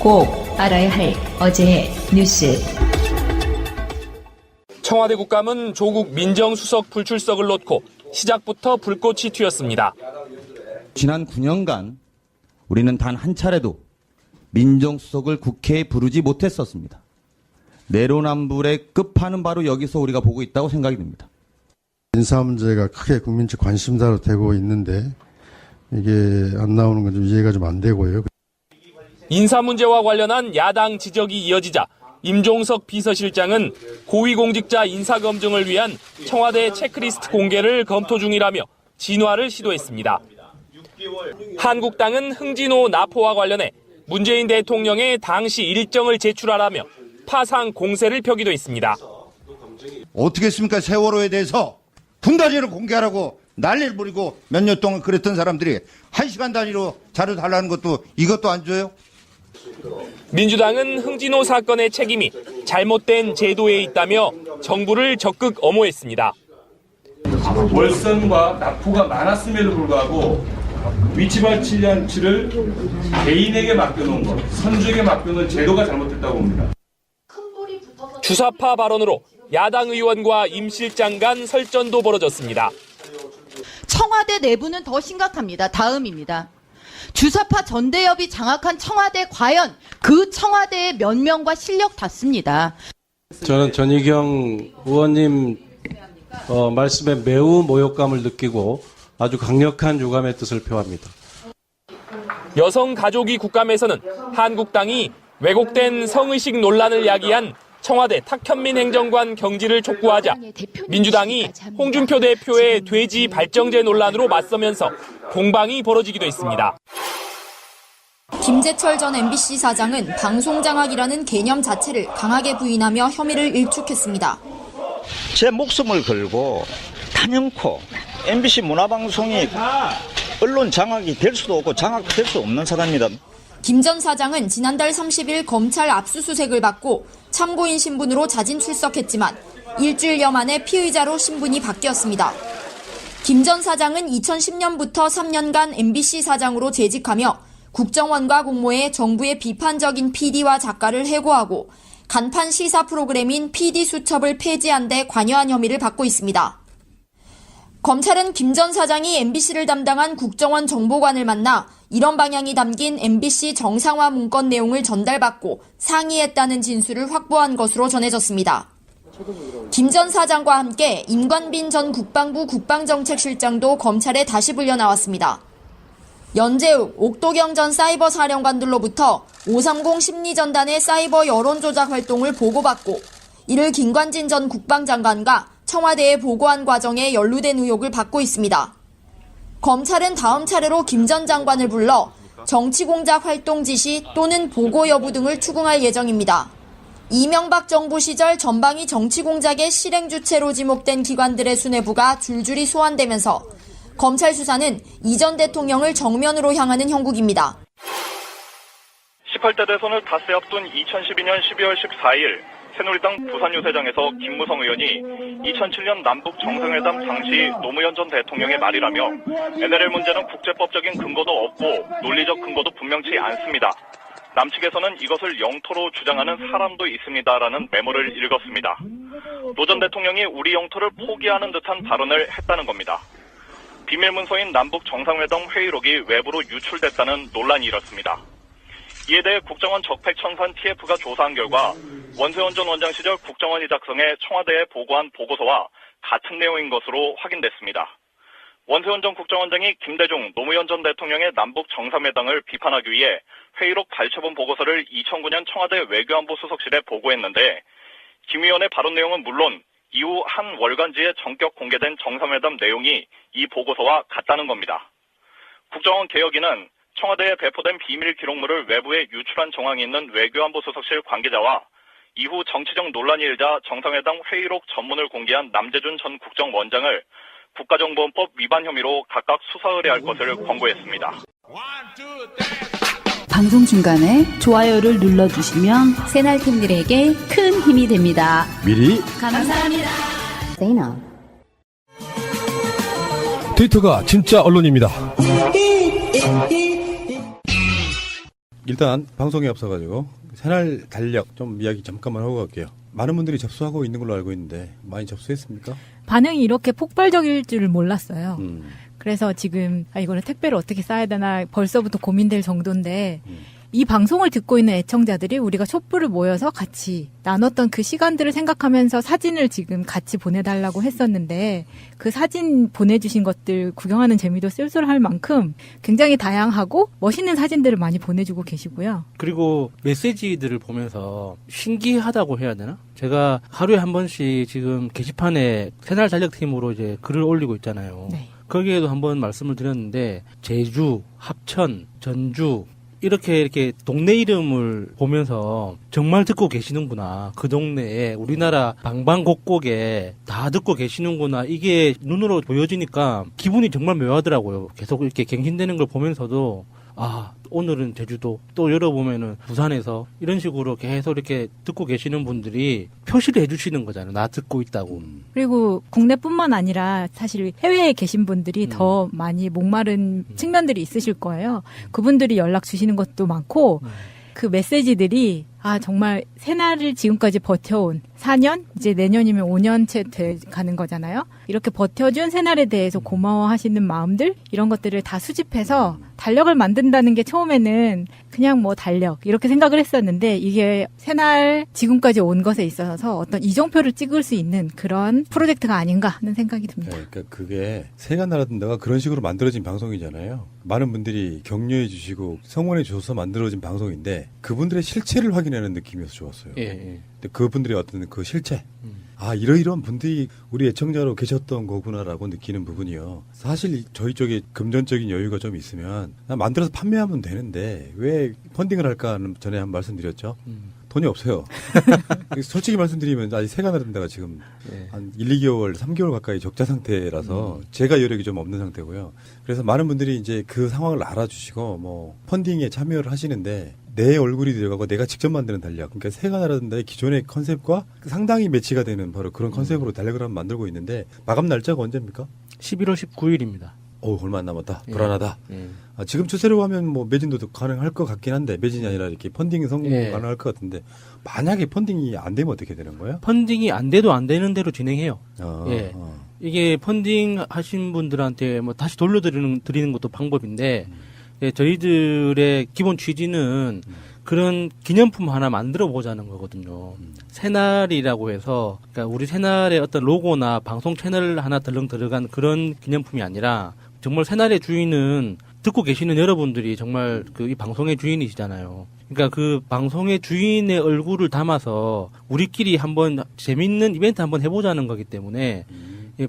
꼭 알아야 할 어제의 뉴스. 청와대 국감은 조국 민정수석 불출석을 놓고 시작부터 불꽃이 튀었습니다. 지난 9년간 우리는 단 한 차례도 민정수석을 국회에 부르지 못했었습니다. 내로남불의 끝판은 바로 여기서 우리가 보고 있다고 생각이 듭니다. 인사 문제가 크게 국민적 관심사로 되고 있는데 이게 안 나오는 건 좀 이해가 좀 안 되고요. 인사 문제와 관련한 야당 지적이 이어지자 임종석 비서실장은 고위공직자 인사검증을 위한 청와대 체크리스트 공개를 검토 중이라며 진화를 시도했습니다. 한국당은 흥진호 납포와 관련해 문재인 대통령의 당시 일정을 제출하라며 파상 공세를 펴기도 했습니다. 어떻게 했습니까? 세월호에 대해서 분 단위로 공개하라고 난리를 부리고 몇 년 동안 그랬던 사람들이 1시간 단위로 자료 달라는 것도 이것도 안 줘요? 민주당은 흥진호 사건의 책임이 잘못된 제도에 있다며 정부를 적극 엄호했습니다. 월선과 납포가 많았음에도 불구하고 위치발치 장치를 개인에게 맡겨놓은 것, 선주에게 맡겨놓은 제도가 잘못됐다고 봅니다. 주사파 발언으로 야당 의원과 임 실장 간 설전도 벌어졌습니다. 청와대 내부는 더 심각합니다. 다음입니다. 주사파 전대협이 장악한 청와대 과연 그 청와대의 면면과 실력 닿습니다. 저는 전희경 의원님 말씀에 매우 모욕감을 느끼고 아주 강력한 유감의 뜻을 표합니다. 여성가족위 국감에서는 한국당이 왜곡된 성의식 논란을 야기한 청와대 탁현민 행정관 경질을 촉구하자 민주당이 홍준표 대표의 돼지 발정제 논란으로 맞서면서 공방이 벌어지기도 했습니다. 김재철 전 MBC 사장은 방송장악이라는 개념 자체를 강하게 부인하며 혐의를 일축했습니다. 제 목숨을 걸고 단연코 MBC 문화방송이 언론 장악이 될 수도 없고 장악될 수 없는 사람입니다. 김 전 사장은 지난달 30일 검찰 압수수색을 받고 참고인 신분으로 자진 출석했지만 일주일여 만에 피의자로 신분이 바뀌었습니다. 김 전 사장은 2010년부터 3년간 MBC 사장으로 재직하며 국정원과 공모해 정부의 비판적인 PD와 작가를 해고하고 간판 시사 프로그램인 PD수첩을 폐지한 데 관여한 혐의를 받고 있습니다. 검찰은 김 전 사장이 MBC를 담당한 국정원 정보관을 만나 이런 방향이 담긴 MBC 정상화 문건 내용을 전달받고 상의했다는 진술을 확보한 것으로 전해졌습니다. 김 전 사장과 함께 임관빈 전 국방부 국방정책실장도 검찰에 다시 불려 나왔습니다. 연재욱, 옥도경 전 사이버 사령관들로부터 530 심리전단의 사이버 여론조작 활동을 보고받고 이를 김관진 전 국방장관과 청와대에 보고한 과정에 연루된 의혹을 받고 있습니다. 검찰은 다음 차례로 김 전 장관을 불러 정치공작 활동 지시 또는 보고 여부 등을 추궁할 예정입니다. 이명박 정부 시절 전방위 정치공작의 실행 주체로 지목된 기관들의 수뇌부가 줄줄이 소환되면서 검찰 수사는 이 전 대통령을 정면으로 향하는 형국입니다. 18대 대선을 닷새 앞둔 2012년 12월 14일 새누리당 부산유세장에서 김무성 의원이 2007년 남북 정상회담 당시 노무현 전 대통령의 말이라며 NLL 문제는 국제법적인 근거도 없고 논리적 근거도 분명치 않습니다. 남측에서는 이것을 영토로 주장하는 사람도 있습니다라는 메모를 읽었습니다. 노 전 대통령이 우리 영토를 포기하는 듯한 발언을 했다는 겁니다. 비밀 문서인 남북 정상회담 회의록이 외부로 유출됐다는 논란이 일었습니다. 이에 대해 국정원 적폐청산 TF가 조사한 결과 원세훈 전 원장 시절 국정원이 작성해 청와대에 보고한 보고서와 같은 내용인 것으로 확인됐습니다. 원세훈 전 국정원장이 김대중, 노무현 전 대통령의 남북 정상회담을 비판하기 위해 회의록 발췌본 보고서를 2009년 청와대 외교안보 수석실에 보고했는데 김 의원의 발언 내용은 물론 이후 한 월간지에 전격 공개된 정상회담 내용이 이 보고서와 같다는 겁니다. 국정원 개혁위는 청와대에 배포된 비밀 기록물을 외부에 유출한 정황이 있는 외교안보 수석실 관계자와 이후 정치적 논란이 일자 정상회담 회의록 전문을 공개한 남재준 전 국정원장을 국가정보원법 위반 혐의로 각각 수사 의뢰할 것을 권고했습니다. 방송 중간에 좋아요를 눌러주시면 새날팀들에게 큰 힘이 됩니다. 미리 감사합니다. 트위터가 진짜 언론입니다. 일단 방송에 앞서가지고 새날 달력 좀 이야기 잠깐만 하고 갈게요. 많은 분들이 접수하고 있는 걸로 알고 있는데 많이 접수했습니까? 반응이 이렇게 폭발적일 줄을 몰랐어요. 그래서 지금 이거를 택배를 어떻게 싸야 되나 벌써부터 고민될 정도인데 이 방송을 듣고 있는 애청자들이 우리가 촛불을 모여서 같이 나눴던 그 시간들을 생각하면서 사진을 지금 같이 보내달라고 했었는데 그 사진 보내주신 것들 구경하는 재미도 쏠쏠할 만큼 굉장히 다양하고 멋있는 사진들을 많이 보내주고 계시고요. 그리고 메시지들을 보면서 신기하다고 해야 되나? 제가 하루에 한 번씩 지금 게시판에 새날 달력팀으로 이제 글을 올리고 있잖아요. 네. 거기에도 한번 말씀을 드렸는데 제주, 합천, 전주 이렇게 동네 이름을 보면서 정말 듣고 계시는구나. 그 동네에 우리나라 방방곡곡에 다 듣고 계시는구나. 이게 눈으로 보여지니까 기분이 정말 묘하더라고요. 계속 이렇게 갱신되는 걸 보면서도 오늘은 제주도 또 열어보면은 부산에서 이런 식으로 계속 이렇게 듣고 계시는 분들이 표시를 해주시는 거잖아요. 나 듣고 있다고. 그리고 국내뿐만 아니라 사실 해외에 계신 분들이 더 많이 목마른 측면들이 있으실 거예요. 그분들이 연락 주시는 것도 많고 그 메시지들이 정말 새날을 지금까지 버텨온 4년? 이제 내년이면 5년째 돼 가는 거잖아요. 이렇게 버텨준 새날에 대해서 고마워하시는 마음들 이런 것들을 다 수집해서 달력을 만든다는 게 처음에는 그냥 뭐 달력 이렇게 생각을 했었는데 이게 새날 지금까지 온 것에 있어서 어떤 이정표를 찍을 수 있는 그런 프로젝트가 아닌가 하는 생각이 듭니다. 네, 그러니까 그게 새가 날아든다가 그런 식으로 만들어진 방송이잖아요. 많은 분들이 격려해 주시고 성원해 주셔서 만들어진 방송인데 그분들의 실체를 확인하는 느낌이어서 좋았어요. 예. 근데 그분들의 어떤 그 실체. 이러이러한 분들이 우리 애청자로 계셨던 거구나라고 느끼는 부분이요. 사실 저희 쪽에 금전적인 여유가 좀 있으면 만들어서 판매하면 되는데 왜 펀딩을 할까 하는 전에 한 말씀드렸죠. 돈이 없어요. 솔직히 말씀드리면 아직 새가 나는 데가 지금 한 1, 2개월, 3개월 가까이 적자 상태라서 제가 여력이 좀 없는 상태고요. 그래서 많은 분들이 이제 그 상황을 알아주시고 뭐 펀딩에 참여를 하시는데 내 얼굴이 들어가고 내가 직접 만드는 달력. 그러니까 새가 날아든다의 기존의 컨셉과 상당히 매치가 되는 바로 그런 컨셉으로 달력을 한번 만들고 있는데 마감 날짜가 언제입니까? 11월 19일입니다. 얼마 안 남았다. 불안하다. 지금 추세로 하면 뭐 매진도 가능할 것 같긴 한데 매진이 아니라 이렇게 펀딩 성공 가능할 것 같은데 만약에 펀딩이 안 되면 어떻게 되는 거예요? 펀딩이 안 돼도 안 되는 대로 진행해요. 이게 펀딩 하신 분들한테 뭐 다시 돌려드리는 것도 방법인데 저희들의 기본 취지는 그런 기념품 하나 만들어 보자는 거거든요. 새날이라고 해서 그러니까 우리 새날의 어떤 로고나 방송 채널 하나 덜렁 들어간 그런 기념품이 아니라 정말 새날의 주인은 듣고 계시는 여러분들이 정말 이 방송의 주인이시잖아요. 그러니까 그 방송의 주인의 얼굴을 담아서 우리끼리 한번 재밌는 이벤트 한번 해보자는 거기 때문에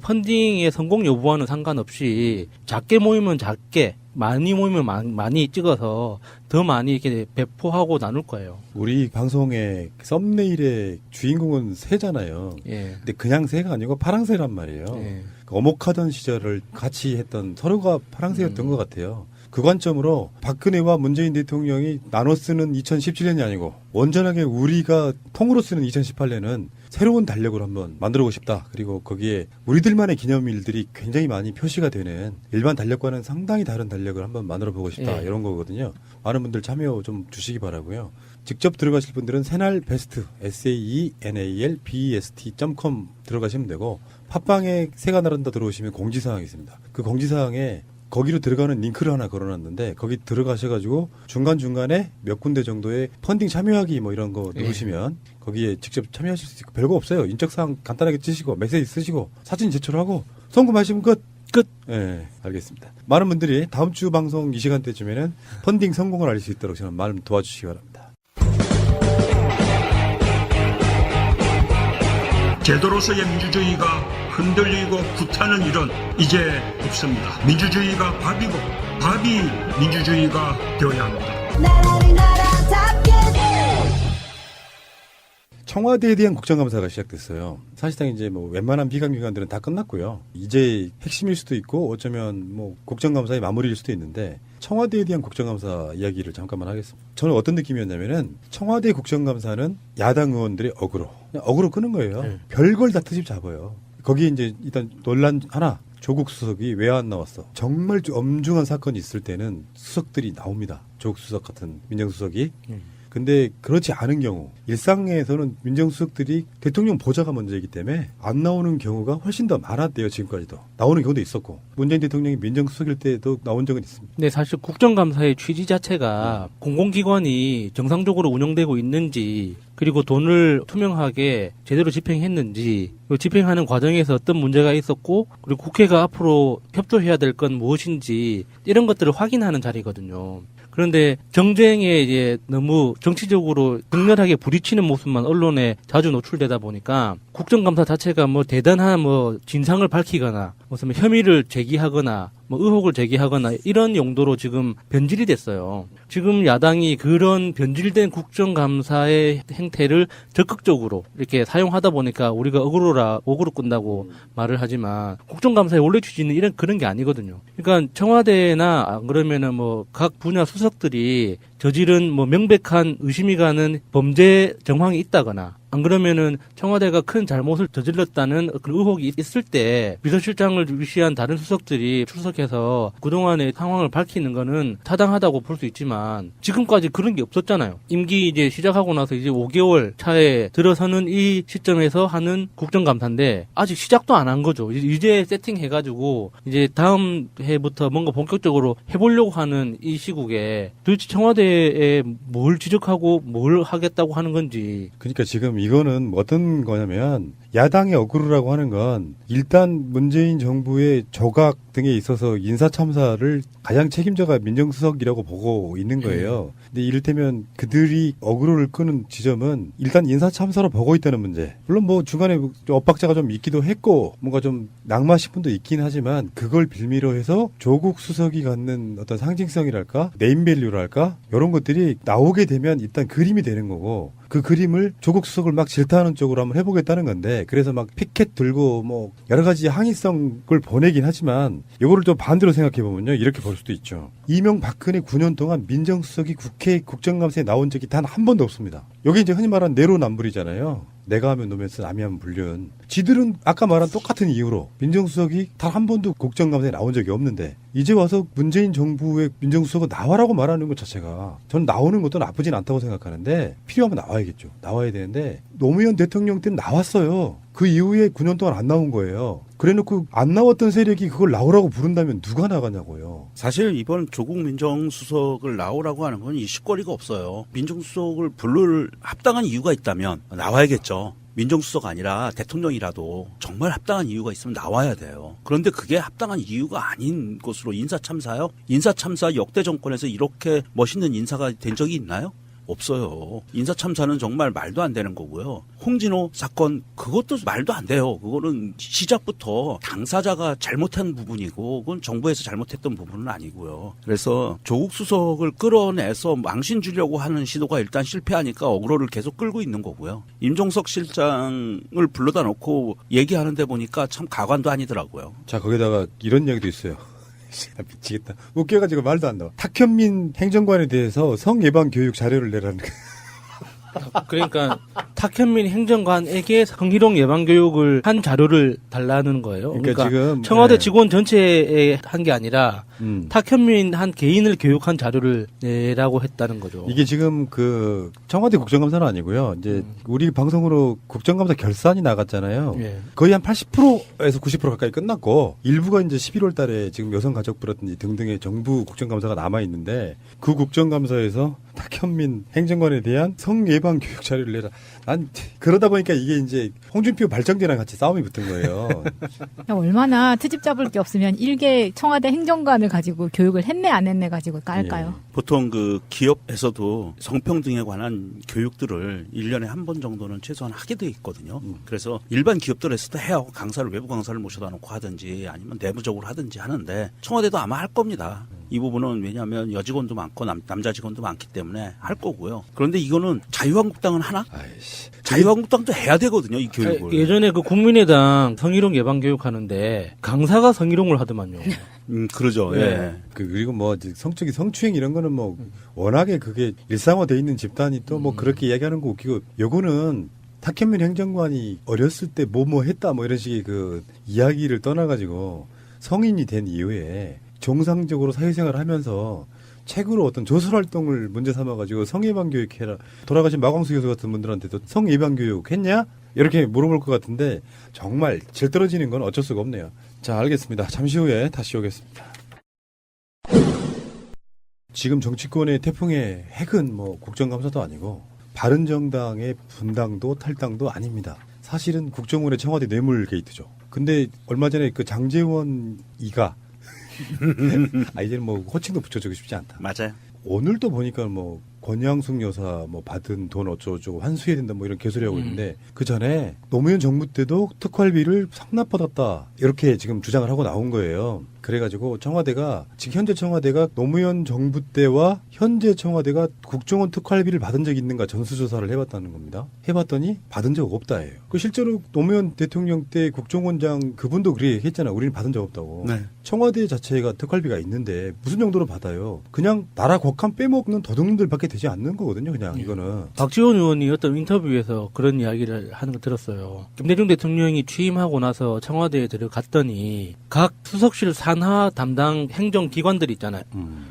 펀딩의 성공 여부와는 상관없이 작게 모이면 작게 많이 모이면 많이 찍어서 더 많이 이렇게 배포하고 나눌 거예요. 우리 방송의 썸네일의 주인공은 새잖아요. 근데 그냥 새가 아니고 파랑새란 말이에요. 어목하던 시절을 같이 했던 서로가 파랑새였던 것 같아요. 그 관점으로 박근혜와 문재인 대통령이 나눠 쓰는 2017년이 아니고 온전하게 우리가 통으로 쓰는 2018년은 새로운 달력을 한번 만들고 싶다. 그리고 거기에 우리들만의 기념일들이 굉장히 많이 표시가 되는 일반 달력과는 상당히 다른 달력을 한번 만들어 보고 싶다. 이런 거거든요. 많은 분들 참여 좀 주시기 바라고요. 직접 들어가실 분들은 새날 베스트 SAENALBEST.com 들어가시면 되고 팟빵에 새가 나른다 들어오시면 공지사항이 있습니다. 그 공지사항에 거기로 들어가는 링크를 하나 걸어놨는데 거기 들어가셔가지고 중간중간에 몇 군데 정도의 펀딩 참여하기 뭐 이런 거 누르시면 거기에 직접 참여하실 수 있고 별거 없어요. 인적사항 간단하게 쓰시고 메시지 쓰시고 사진 제출하고 송금하시면 끝. 네, 알겠습니다. 많은 분들이 다음 주 방송 이 시간대쯤에는 펀딩 성공을 알 수 있도록 저는 많은 도와주시기 바랍니다. 제도로서의 민주주의가 흔들리고 구타는 일은 이제 없습니다. 민주주의가 밥이고 밥이 민주주의가 되어야 합니다. 청와대에 대한 국정감사가 시작됐어요. 사실상 이제 뭐 웬만한 비강기관들은 다 끝났고요. 이제 핵심일 수도 있고 어쩌면 뭐 국정감사의 마무리일 수도 있는데 청와대에 대한 국정감사 이야기를 잠깐만 하겠습니다. 저는 어떤 느낌이었냐면은 청와대 국정감사는 야당 의원들의 어그로 끄는 거예요. 별걸 다 트집 잡아요. 거기에 이제 일단 논란 하나 조국 수석이 왜 안 나왔어? 정말 엄중한 사건이 있을 때는 수석들이 나옵니다. 조국 수석 같은 민정수석이. 근데 그렇지 않은 경우 일상에서는 민정수석들이 대통령 보좌가 문제이기 때문에 안 나오는 경우가 훨씬 더 많았대요. 지금까지도. 나오는 경우도 있었고 문재인 대통령이 민정수석일 때도 나온 적은 있습니다. 네, 사실 국정감사의 취지 자체가 공공기관이 정상적으로 운영되고 있는지 그리고 돈을 투명하게 제대로 집행했는지 집행하는 과정에서 어떤 문제가 있었고 그리고 국회가 앞으로 협조해야 될 건 무엇인지 이런 것들을 확인하는 자리거든요. 그런데 정쟁에 이제 너무 정치적으로 극렬하게 부딪히는 모습만 언론에 자주 노출되다 보니까 국정감사 자체가 뭐 대단한 뭐 진상을 밝히거나 무슨 혐의를 제기하거나 뭐 의혹을 제기하거나 이런 용도로 지금 변질이 됐어요. 지금 야당이 그런 변질된 국정감사의 행태를 적극적으로 이렇게 사용하다 보니까 우리가 억울로 끈다고 말을 하지만 국정감사의 원래 취지는 그런 게 아니거든요. 그러니까 청와대나 안 그러면은 뭐 각 분야 수석들이 저지른 뭐 명백한 의심이 가는 범죄 정황이 있다거나 안 그러면은 청와대가 큰 잘못을 저질렀다는 그 의혹이 있을 때 비서실장을 위시한 다른 수석들이 출석해서 그동안의 상황을 밝히는 거는 타당하다고 볼 수 있지만 지금까지 그런 게 없었잖아요. 임기 이제 시작하고 나서 이제 5개월 차에 들어서는 이 시점에서 하는 국정감사인데 아직 시작도 안 한 거죠. 이제 세팅해가지고 이제 다음 해부터 뭔가 본격적으로 해보려고 하는 이 시국에 도대체 청와대에 뭘 지적하고 뭘 하겠다고 하는 건지. 그러니까 지금 이거는 어떤 거냐면 야당의 억울하고 하는 건 일단 문재인 정부의 조각 등에 있어서 인사참사를 가장 책임자가 민정수석이라고 보고 있는 거예요. 근데 이를테면 그들이 어그로를 끄는 지점은 일단 인사참사로 보고 있다는 문제. 물론 뭐 중간에 엇박자가 좀 있기도 했고 뭔가 좀 낙마신 분도 있긴 하지만 그걸 빌미로 해서 조국 수석이 갖는 어떤 상징성이랄까 네임밸류랄까 이런 것들이 나오게 되면 일단 그림이 되는 거고 그 그림을 조국 수석을 막 질타하는 쪽으로 한번 해보겠다는 건데 그래서 막 피켓 들고 뭐 여러 가지 항의성을 보내긴 하지만 이거를 좀 반대로 생각해 보면요 이렇게 볼 수도 있죠. 이명박근혜 9년 동안 민정수석이 국회 국정감사에 나온 적이 단 한 번도 없습니다. 여기 이제 흔히 말하는 내로남불이잖아요. 내가 하면 노면서 남이 하면 불륜. 지들은 아까 말한 똑같은 이유로 민정수석이 단 한 번도 국정감사에 나온 적이 없는데 이제 와서 문재인 정부의 민정수석은 나와라고 말하는 것 자체가 전 나오는 것도 나쁘진 않다고 생각하는데 필요하면 나와야겠죠. 나와야 되는데 노무현 대통령 때는 나왔어요. 그 이후에 9년 동안 안 나온 거예요. 그래놓고 안 나왔던 세력이 그걸 나오라고 부른다면 누가 나가냐고요. 사실 이번 조국 민정수석을 나오라고 하는 건 이슈거리가 없어요. 민정수석을 부를 합당한 이유가 있다면 나와야겠죠. 민정수석 아니라 대통령이라도 정말 합당한 이유가 있으면 나와야 돼요. 그런데 그게 합당한 이유가 아닌 것으로 인사참사요? 인사참사 역대 정권에서 이렇게 멋있는 인사가 된 적이 있나요? 없어요. 인사참사는 정말 말도 안 되는 거고요. 홍진호 사건 그것도 말도 안 돼요. 그거는 시작부터 당사자가 잘못한 부분이고 그건 정부에서 잘못했던 부분은 아니고요. 그래서 조국 수석을 끌어내서 망신 주려고 하는 시도가 일단 실패하니까 어그로를 계속 끌고 있는 거고요. 임종석 실장을 불러다 놓고 얘기하는데 보니까 참 가관도 아니더라고요. 자 거기다가 이런 얘기도 있어요. 미치겠다. 웃겨가지고 말도 안 나와. 탁현민 행정관에 대해서 성예방 교육 자료를 내라는 거. 그러니까 탁현민 행정관에게 성희롱 예방 교육을 한 자료를 달라는 거예요. 그러니까 지금 청와대 직원 전체에 한 게 아니라 탁현민 한 개인을 교육한 자료를 내라고 했다는 거죠. 이게 지금 그 청와대 국정감사는 아니고요. 이제 우리 방송으로 국정감사 결산이 나갔잖아요. 예. 거의 한 80%에서 90% 가까이 끝났고 일부가 이제 11월 달에 지금 여성가족부라든지 등등의 정부 국정감사가 남아 있는데 그 국정감사에서 탁현민 행정관에 대한 성예방 교육 자료를 내라. 난 그러다 보니까 이게 이제 홍준표 발정제랑 같이 싸움이 붙은 거예요. 얼마나 트집 잡을 게 없으면 일개 청와대 행정관을 가지고 교육을 했네 안 했네 가지고 깔까요? 예. 보통 그 기업에서도 성평등에 관한 교육들을 1년에 한 번 정도는 최소한 하게 돼 있거든요. 그래서 일반 기업들에서도 해요. 강사를 외부 강사를 모셔다 놓고 하든지 아니면 내부적으로 하든지 하는데 청와대도 아마 할 겁니다. 이 부분은 왜냐하면 여직원도 많고 남자 직원도 많기 때문에 할 거고요. 그런데 이거는 자유한국당은 하나? 자유한국당도 해야 되거든요. 이 교육을. 예전에 그 국민의당 성희롱 예방 교육 하는데 강사가 성희롱을 하더만요. 그러죠. 예. 예. 그리고 뭐 성적인 성추행 이런 거는 뭐 워낙에 그게 일상화돼 있는 집단이 또 뭐 그렇게 이야기하는 거 웃기고 요거는 탁현민 행정관이 어렸을 때 뭐 했다 뭐 이런 식의 그 이야기를 떠나가지고 성인이 된 이후에 정상적으로 사회생활을 하면서 책으로 어떤 조술활동을 문제 삼아가지고 성예방교육해라. 돌아가신 마광수 교수 같은 분들한테도 성예방교육 했냐? 이렇게 물어볼 것 같은데 정말 질 떨어지는 건 어쩔 수가 없네요. 자, 알겠습니다. 잠시 후에 다시 오겠습니다. 지금 정치권의 태풍의 핵은 뭐 국정감사도 아니고 바른정당의 분당도 탈당도 아닙니다. 사실은 국정원의 청와대 뇌물 게이트죠. 근데 얼마 전에 그 장제원 이가 이제는 뭐 호칭도 붙여주고 싶지 않다. 맞아요. 오늘도 보니까 뭐 권양숙 여사 뭐 받은 돈 어쩌고저쩌고 환수해야 된다 뭐 이런 개소리 하고 있는데 그 전에 노무현 정부 때도 특활비를 상납받았다 이렇게 지금 주장을 하고 나온 거예요. 그래가지고 청와대가 지금 현재 청와대가 노무현 정부 때와 현재 청와대가 국정원 특활비를 받은 적이 있는가 전수조사를 해봤다는 겁니다. 해봤더니 받은 적 없다예요. 그 실제로 노무현 대통령 때 국정원장 그분도 그렇게 했잖아. 우리는 받은 적 없다고. 네. 청와대 자체가 특활비가 있는데 무슨 정도로 받아요? 그냥 나라 국한 빼먹는 도둑놈들밖에 되지 않는 거거든요. 그냥 이거는. 박지원 의원이 어떤 인터뷰에서 그런 이야기를 하는 거 들었어요. 김대중 대통령이 취임하고 나서 청와대에 들어갔더니 각 수석실 산하 담당 행정기관들 있잖아요.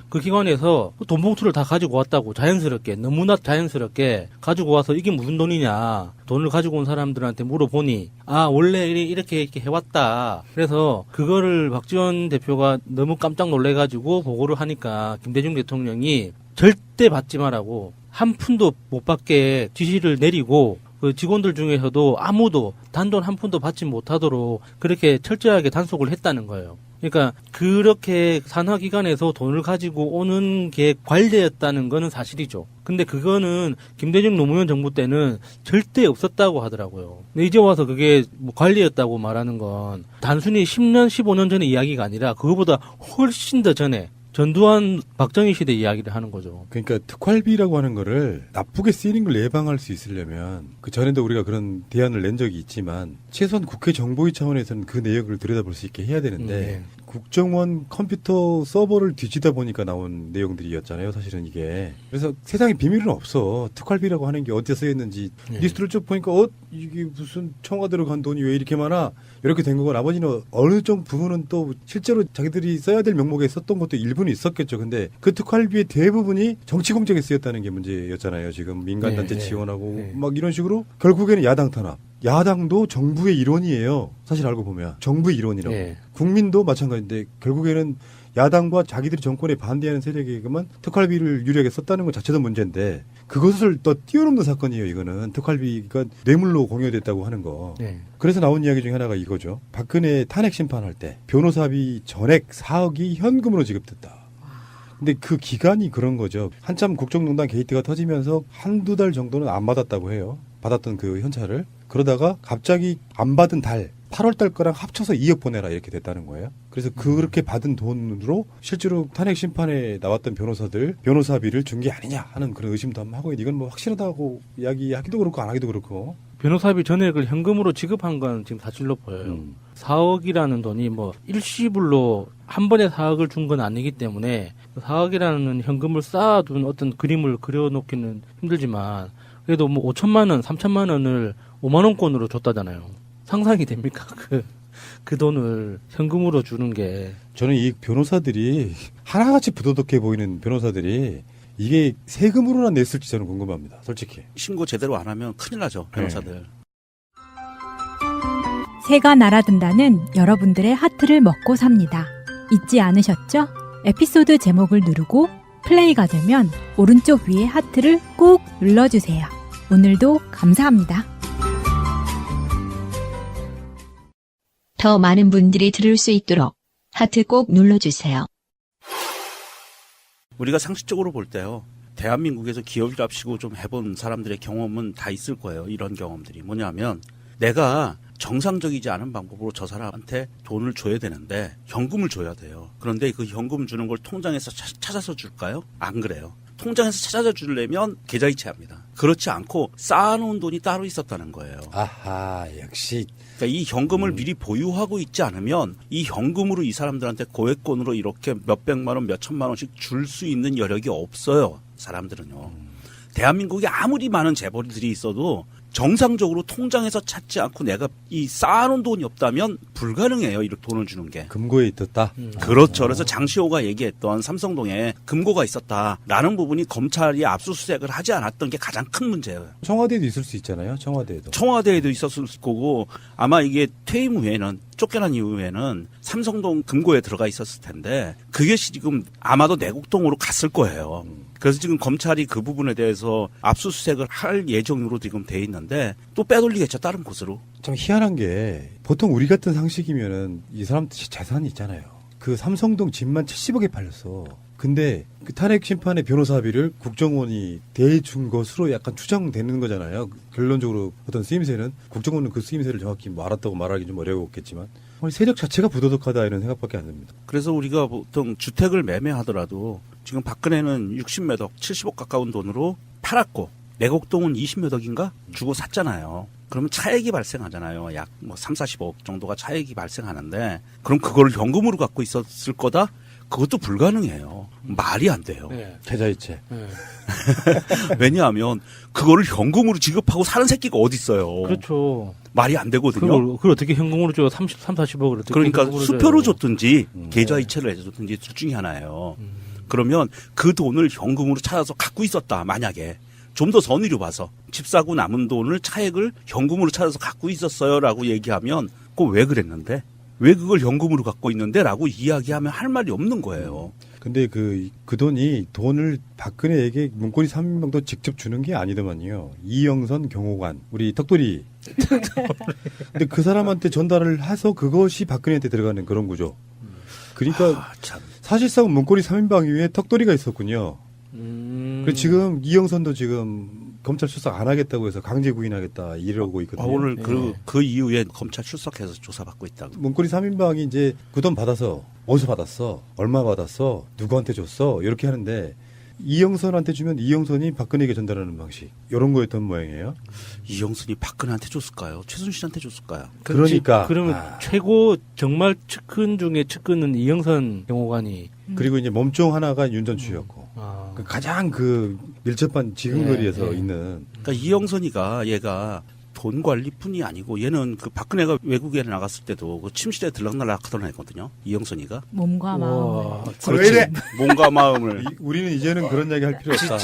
그 기관에서 돈 봉투를 다 가지고 왔다고 자연스럽게 너무나 자연스럽게 가지고 와서 이게 무슨 돈이냐 돈을 가지고 온 사람들한테 물어보니 원래 이렇게 해왔다. 그래서 그거를 박지원 대표가 너무 깜짝 놀래가지고 보고를 하니까 김대중 대통령이 절대 받지 말라고 한 푼도 못 받게 지시를 내리고 그 직원들 중에서도 아무도 단돈 한 푼도 받지 못하도록 그렇게 철저하게 단속을 했다는 거예요. 그러니까 그렇게 산하기관에서 돈을 가지고 오는 게 관례였다는 거는 사실이죠. 근데 그거는 김대중 노무현 정부 때는 절대 없었다고 하더라고요. 근데 이제 와서 그게 뭐 관례였다고 말하는 건 단순히 10년, 15년 전의 이야기가 아니라 그거보다 훨씬 더 전에 전두환 박정희 시대 이야기를 하는 거죠. 그러니까 특활비라고 하는 거를 나쁘게 쓰이는 걸 예방할 수 있으려면 그 전에도 우리가 그런 대안을 낸 적이 있지만 최소한 국회 정보위 차원에서는 그 내역을 들여다볼 수 있게 해야 되는데 국정원 컴퓨터 서버를 뒤지다 보니까 나온 내용들이었잖아요. 사실은 이게. 그래서 세상에 비밀은 없어. 특활비라고 하는 게 어디에 쓰였는지 리스트를 쭉 보니까 이게 무슨 청와대로 간 돈이 왜 이렇게 많아? 이렇게 된 거고 나머지는 어느 정도 부분은 또 실제로 자기들이 써야 될 명목에 썼던 것도 일부는 있었겠죠. 근데 그 특활비의 대부분이 정치 공작에 쓰였다는 게 문제였잖아요. 지금 민간단체 지원하고 막 이런 식으로 결국에는 야당 탄압. 야당도 정부의 일원이에요. 사실 알고 보면 정부의 일원이라고. 국민도 마찬가지인데 결국에는 야당과 자기들이 정권에 반대하는 세력에게만 특활비를 유리하게 썼다는 것 자체도 문제인데 그것을 또 뛰어넘는 사건이에요. 이거는 특활비가 뇌물로 공여됐다고 하는 거. 그래서 나온 이야기 중에 하나가 이거죠. 박근혜 탄핵 심판할 때 변호사비 전액 4억이 현금으로 지급됐다. 근데 그 기간이 그런 거죠. 한참 국정농단 게이트가 터지면서 한두 달 정도는 안 받았다고 해요. 받았던 그 현찰을. 그러다가 갑자기 안 받은 달 8월 달 거랑 합쳐서 2억 보내라 이렇게 됐다는 거예요. 그래서 그렇게 받은 돈으로 실제로 탄핵 심판에 나왔던 변호사들 변호사비를 준 게 아니냐 하는 그런 의심도 한번 하고 이건 뭐 확실하다고 이야기하기도 그렇고 안 하기도 그렇고. 변호사비 전액을 현금으로 지급한 건 지금 사실로 보여요. 4억이라는 돈이 뭐 일시불로 한 번에 4억을 준 건 아니기 때문에 4억이라는 현금을 쌓아둔 어떤 그림을 그려놓기는 힘들지만 그래도 뭐 5천만 원, 3천만 원을 5만 원권으로 줬다잖아요. 상상이 됩니까? 그 돈을 현금으로 주는 게. 저는 이 변호사들이 하나같이 부도덕해 보이는 변호사들이 이게 세금으로나 냈을지 저는 궁금합니다. 솔직히. 신고 제대로 안 하면 큰일 나죠. 변호사들. 새가 날아든다는 여러분들의 하트를 먹고 삽니다. 잊지 않으셨죠? 에피소드 제목을 누르고 플레이가 되면 오른쪽 위에 하트를 꾹 눌러주세요. 오늘도 감사합니다. 더 많은 분들이 들을 수 있도록 하트 꼭 눌러주세요. 우리가 상식적으로 볼 때요. 대한민국에서 기업이랍시고 좀 해본 사람들의 경험은 다 있을 거예요. 이런 경험들이. 뭐냐면 내가 정상적이지 않은 방법으로 저 사람한테 돈을 줘야 되는데 현금을 줘야 돼요. 그런데 그 현금 주는 걸 통장에서 찾아서 줄까요? 안 그래요. 통장에서 찾아서 주려면 계좌이체합니다. 그렇지 않고 쌓아놓은 돈이 따로 있었다는 거예요. 아하, 역시. 그러니까 이 현금을 미리 보유하고 있지 않으면 이 현금으로 이 사람들한테 고액권으로 이렇게 몇백만 원, 몇천만 원씩 줄 수 있는 여력이 없어요. 사람들은요. 대한민국에 아무리 많은 재벌들이 있어도 정상적으로 통장에서 찾지 않고 내가 이 쌓아놓은 돈이 없다면 불가능해요. 이렇게 돈을 주는 게. 금고에 있었다. 그렇죠. 그래서 장시호가 얘기했던 삼성동에 금고가 있었다라는 부분이 검찰이 압수수색을 하지 않았던 게 가장 큰 문제예요. 청와대에도 있을 수 있잖아요. 청와대에도 있었을 거고 아마 이게 퇴임 후에는 쫓겨난 이후에는 삼성동 금고에 들어가 있었을 텐데 그게 지금 아마도 내곡동으로 갔을 거예요. 그래서 지금 검찰이 그 부분에 대해서 압수수색을 할 예정으로 지금 돼 있는데 또 빼돌리겠죠. 다른 곳으로. 참 희한한 게 보통 우리 같은 상식이면은 이 사람 재산이 있잖아요. 그 삼성동 집만 70억에 팔렸어. 근데 그 탄핵 심판의 변호사비를 국정원이 대준 것으로 약간 추정되는 거잖아요. 결론적으로 어떤 쓰임새는 국정원은 그 쓰임새를 정확히 알았다고 말하기 좀 어려웠겠지만 세력 자체가 부도덕하다 이런 생각밖에 안 듭니다. 그래서 우리가 보통 주택을 매매하더라도 지금 박근혜는 60몇 억, 70억 가까운 돈으로 팔았고 내곡동은 20몇 억인가 주고 샀잖아요. 그러면 차액이 발생하잖아요. 약 뭐 3, 40억 정도가 차액이 발생하는데 그럼 그걸 현금으로 갖고 있었을 거다? 그것도 불가능해요. 말이 안 돼요. 계좌이체. 왜냐하면 그거를 현금으로 지급하고 사는 새끼가 어디 있어요. 그렇죠. 말이 안 되거든요. 그걸 어떻게 현금으로 줘? 30, 40억을 어떻게 그러니까 현금으로 수표로 줘요? 줬든지 계좌이체를 해줬든지 둘 중에 하나예요. 그러면 그 돈을 현금으로 찾아서 갖고 있었다. 만약에 좀 더 선의로 봐서 집 사고 남은 돈을 차액을 현금으로 찾아서 갖고 있었어요라고 얘기하면 그거 왜 그랬는데? 왜 그걸 현금으로 갖고 있는데? 라고 이야기하면 할 말이 없는 거예요. 근데 그 돈을 박근혜에게 문고리 3인방도 직접 주는 게 아니더만요. 이영선 경호관, 우리 턱돌이. 근데 그 사람한테 전달을 해서 그것이 박근혜한테 들어가는 그런 구조. 그러니까 사실상 문고리 3인방 위에 턱돌이가 있었군요. 그래서 지금 이영선도 지금 검찰 출석 안 하겠다고 해서 강제 구인하겠다 이러고 있거든요. 오늘 그 이후에 검찰 출석해서 조사받고 있다고. 문고리 3인방이 이제 그 돈 받아서 어디서 받았어? 얼마 받았어? 누구한테 줬어? 이렇게 하는데 이영선한테 주면 이영선이 박근혜에게 전달하는 방식. 이런 거였던 모양이에요. 이영선이 박근혜한테 줬을까요? 최순실한테 줬을까요? 그러니까. 그러면 최고 정말 측근 중에 측근은 이영선 경호관이. 그리고 이제 몸종 하나가 윤전추였고. 가장 그 밀접한 지근거리에서 있는. 그러니까 이영선이가 얘가 돈 관리뿐이 아니고 얘는 그 박근혜가 외국에 나갔을 때도 그 침실에 들락날락 하던 애거든요. 이영선이가. 몸과 마음을. 그렇지. 몸과 마음을. 우리는 이제는 그런 얘기 할 필요 없다.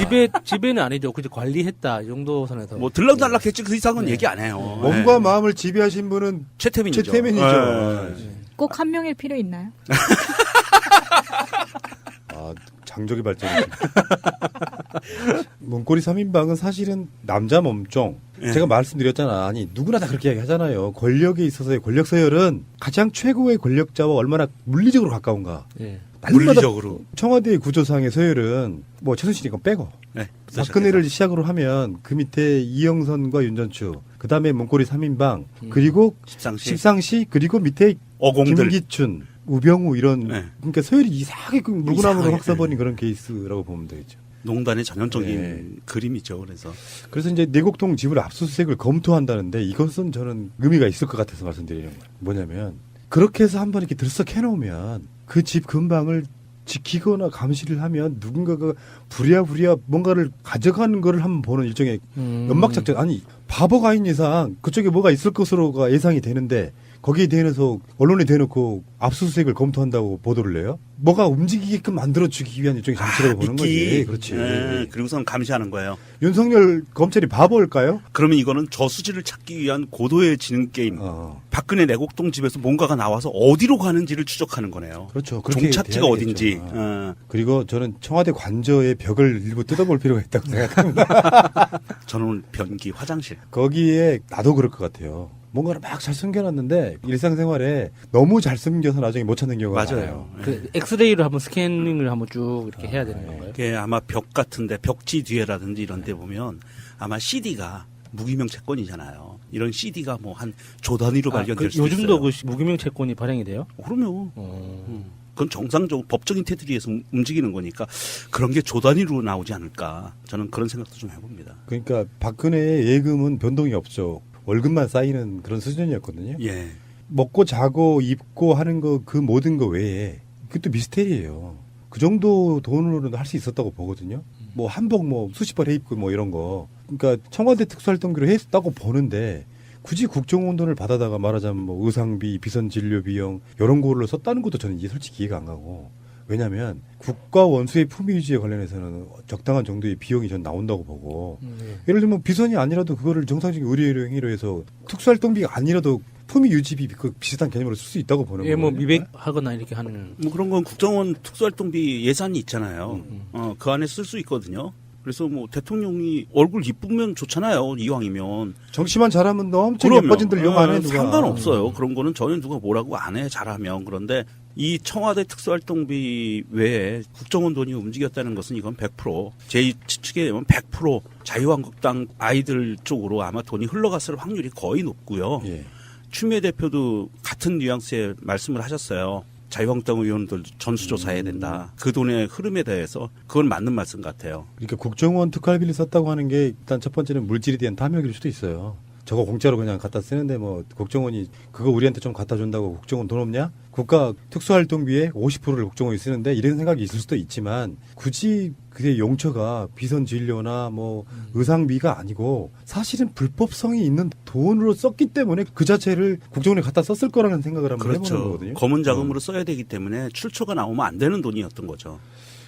집에는 아니죠. 그냥 관리했다. 이 정도 선에서. 뭐 들락날락 했지 그 이상은 얘기 안 해요. 몸과 마음을 지배하신 분은 최태민이죠. 꼭 한 명일 필요 있나요? 장족의 발전이죠. 문고리 3인방은 사실은 남자 몸종. 제가 말씀드렸잖아. 아니 누구나 다 그렇게 얘기하잖아요. 권력에 있어서의 권력 서열은 가장 최고의 권력자와 얼마나 물리적으로 가까운가. 물리적으로. 청와대의 구조상의 서열은 뭐 최순실이 건 빼고. 박근혜를 시작으로 하면 그 밑에 이영선과 윤전추, 그 다음에 문고리 3인방, 그리고 십상시, 그리고 밑에 어공들. 김기춘, 우병우 이런 그러니까 서열이 이상하게 물구나무로 확 써버린 그런 케이스라고 보면 되겠죠. 농단의 전형적인 그림이죠. 그래서 이제 내곡동 집을 압수수색을 검토한다는데 이것은 저는 의미가 있을 것 같아서 말씀드리는 거예요. 뭐냐면 그렇게 해서 한번 이렇게 들썩해놓으면 그 집 근방을 지키거나 감시를 하면 누군가가 부랴부랴 뭔가를 가져가는 거를 한번 보는 일종의 연막작전. 아니 바보가 아닌 이상 그쪽에 뭐가 있을 것으로가 예상이 되는데 거기에 대해서 언론에 대놓고 압수수색을 검토한다고 보도를 내요? 뭐가 움직이게끔 만들어주기 위한 일종의 장치라고 보는 거지. 그렇지. 그리고선 감시하는 거예요. 윤석열 검찰이 바보일까요? 그러면 이거는 저수지를 찾기 위한 고도의 지능 게임. 박근혜 내곡동 집에서 뭔가가 나와서 어디로 가는지를 추적하는 거네요. 그렇죠. 종착지가 어딘지. 그리고 저는 청와대 관저의 벽을 일부 뜯어볼 필요가 있다고 생각합니다. 저는 변기 화장실. 거기에 나도 그럴 것 같아요. 뭔가를 막 잘 숨겨놨는데 일상생활에 너무 잘 숨겨서 나중에 못 찾는 경우가 많아요. 그 엑스레이로 한번 스캐닝을 한번 쭉 이렇게 해야 되는 건가요? 그게 아마 벽 같은데 벽지 뒤에라든지 이런 데 보면 아마 CD가 무기명 채권이잖아요. 이런 CD가 뭐 한 조 단위로 발견될 수도 있어요. 요즘도 그 무기명 채권이 발행이 돼요? 그럼요. 그건 정상적으로 법적인 테두리에서 움직이는 거니까 그런 게 조 단위로 나오지 않을까. 저는 그런 생각도 좀 해봅니다. 그러니까 박근혜의 예금은 변동이 없죠. 월급만 쌓이는 그런 수준이었거든요. 먹고 자고 입고 하는 거 그 모든 거 외에 그것도 미스테리예요. 그 정도 돈으로는 할 수 있었다고 보거든요. 뭐 한복 뭐 수십 벌 해입고 뭐 이런 거 그러니까 청와대 특수활동비로 했다고 보는데 굳이 국정원 돈을 받아다가 말하자면 뭐 의상비, 비선 진료 비용 이런 거를 썼다는 것도 저는 이게 솔직히 이해가 안 가고 왜냐하면 국가 원수의 품위 유지에 관련해서는 적당한 정도의 비용이 전 나온다고 보고 예를 들면 비선이 아니라도 그거를 정상적인 의료 행위로 해서 특수활동비가 아니라도 품위 유지비 그 비슷한 개념으로 쓸 수 있다고 보는 거예요. 예, 뭐 미백하거나 이렇게 하는. 뭐 그런 건 국정원 특수활동비 예산이 있잖아요. 그 안에 쓸 수 있거든요. 그래서 뭐 대통령이 얼굴 이쁘면 좋잖아요. 이왕이면. 정치만 잘하면 너 엄청 예뻐진들 용 안 해 누가. 상관없어요. 그런 거는 전혀 누가 뭐라고 안 해. 잘하면. 그런데 이 청와대 특수활동비 외에 국정원 돈이 움직였다는 것은 이건 100% 제 추측에 의하면 100% 자유한국당 아이들 쪽으로 아마 돈이 흘러갔을 확률이 거의 높고요. 예. 추미애 대표도 같은 뉘앙스의 말씀을 하셨어요. 자유한국당 의원들 전수조사해야 된다. 그 돈의 흐름에 대해서 그건 맞는 말씀 같아요. 그러니까 국정원 특활비를 썼다고 하는 게 일단 첫 번째는 물질에 대한 탐욕일 수도 있어요. 저거 공짜로 그냥 갖다 쓰는데 뭐 국정원이 그거 우리한테 좀 갖다 준다고 국정원 돈 없냐? 국가 특수활동비의 50%를 국정원이 쓰는데 이런 생각이 있을 수도 있지만 굳이 그게 용처가 비선 진료나 뭐 의상비가 아니고 사실은 불법성이 있는 돈으로 썼기 때문에 그 자체를 국정원에 갖다 썼을 거라는 생각을 한번 그렇죠. 해보는 거거든요. 검은 자금으로 써야 되기 때문에 출처가 나오면 안 되는 돈이었던 거죠.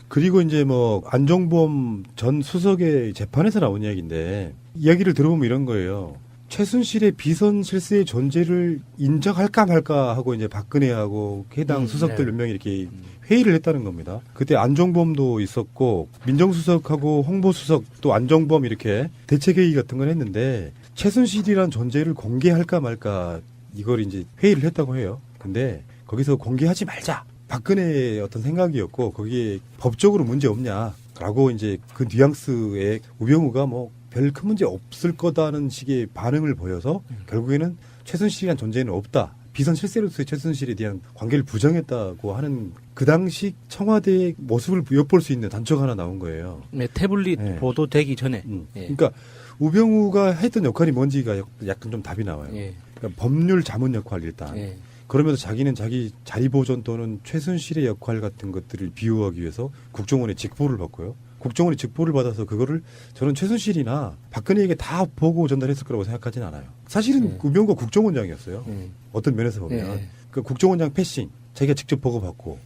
그리고 이제 뭐 안종범 전 수석의 재판에서 나온 이야기인데 이야기를 들어보면 이런 거예요. 최순실의 비선 실세의 존재를 인정할까 말까 하고 이제 박근혜하고 해당 수석들 몇 명이 이렇게 회의를 했다는 겁니다. 그때 안종범도 있었고 민정수석하고 홍보수석 또 안종범 이렇게 대책회의 같은 걸 했는데 최순실이란 존재를 공개할까 말까 이걸 이제 회의를 했다고 해요. 근데 거기서 공개하지 말자. 박근혜의 어떤 생각이었고 거기에 법적으로 문제 없냐라고 이제 그 뉘앙스에 우병우가 뭐 별 큰 문제 없을 거다는 식의 반응을 보여서 결국에는 최순실이란 존재는 없다. 비선 실세로서의 최순실에 대한 관계를 부정했다고 하는 그 당시 청와대의 모습을 엿볼 수 있는 단초가 하나 나온 거예요. 네, 태블릿 보도되기 전에. 예. 그러니까 우병우가 했던 역할이 뭔지가 약간 좀 답이 나와요. 예. 그러니까 법률 자문 역할 일단. 예. 그러면서 자기는 자기 자리 보존 또는 최순실의 역할 같은 것들을 비유하기 위해서 국정원의 직보를 받고요. 국정원이 직보를 받아서 그거를 저는 최순실이나 박근혜에게 다 보고 전달했을 거라고 생각하진 않아요. 사실은 우병우가 국정원장이었어요. 어떤 면에서 보면. 그 국정원장 패싱 자기가 직접 보고받고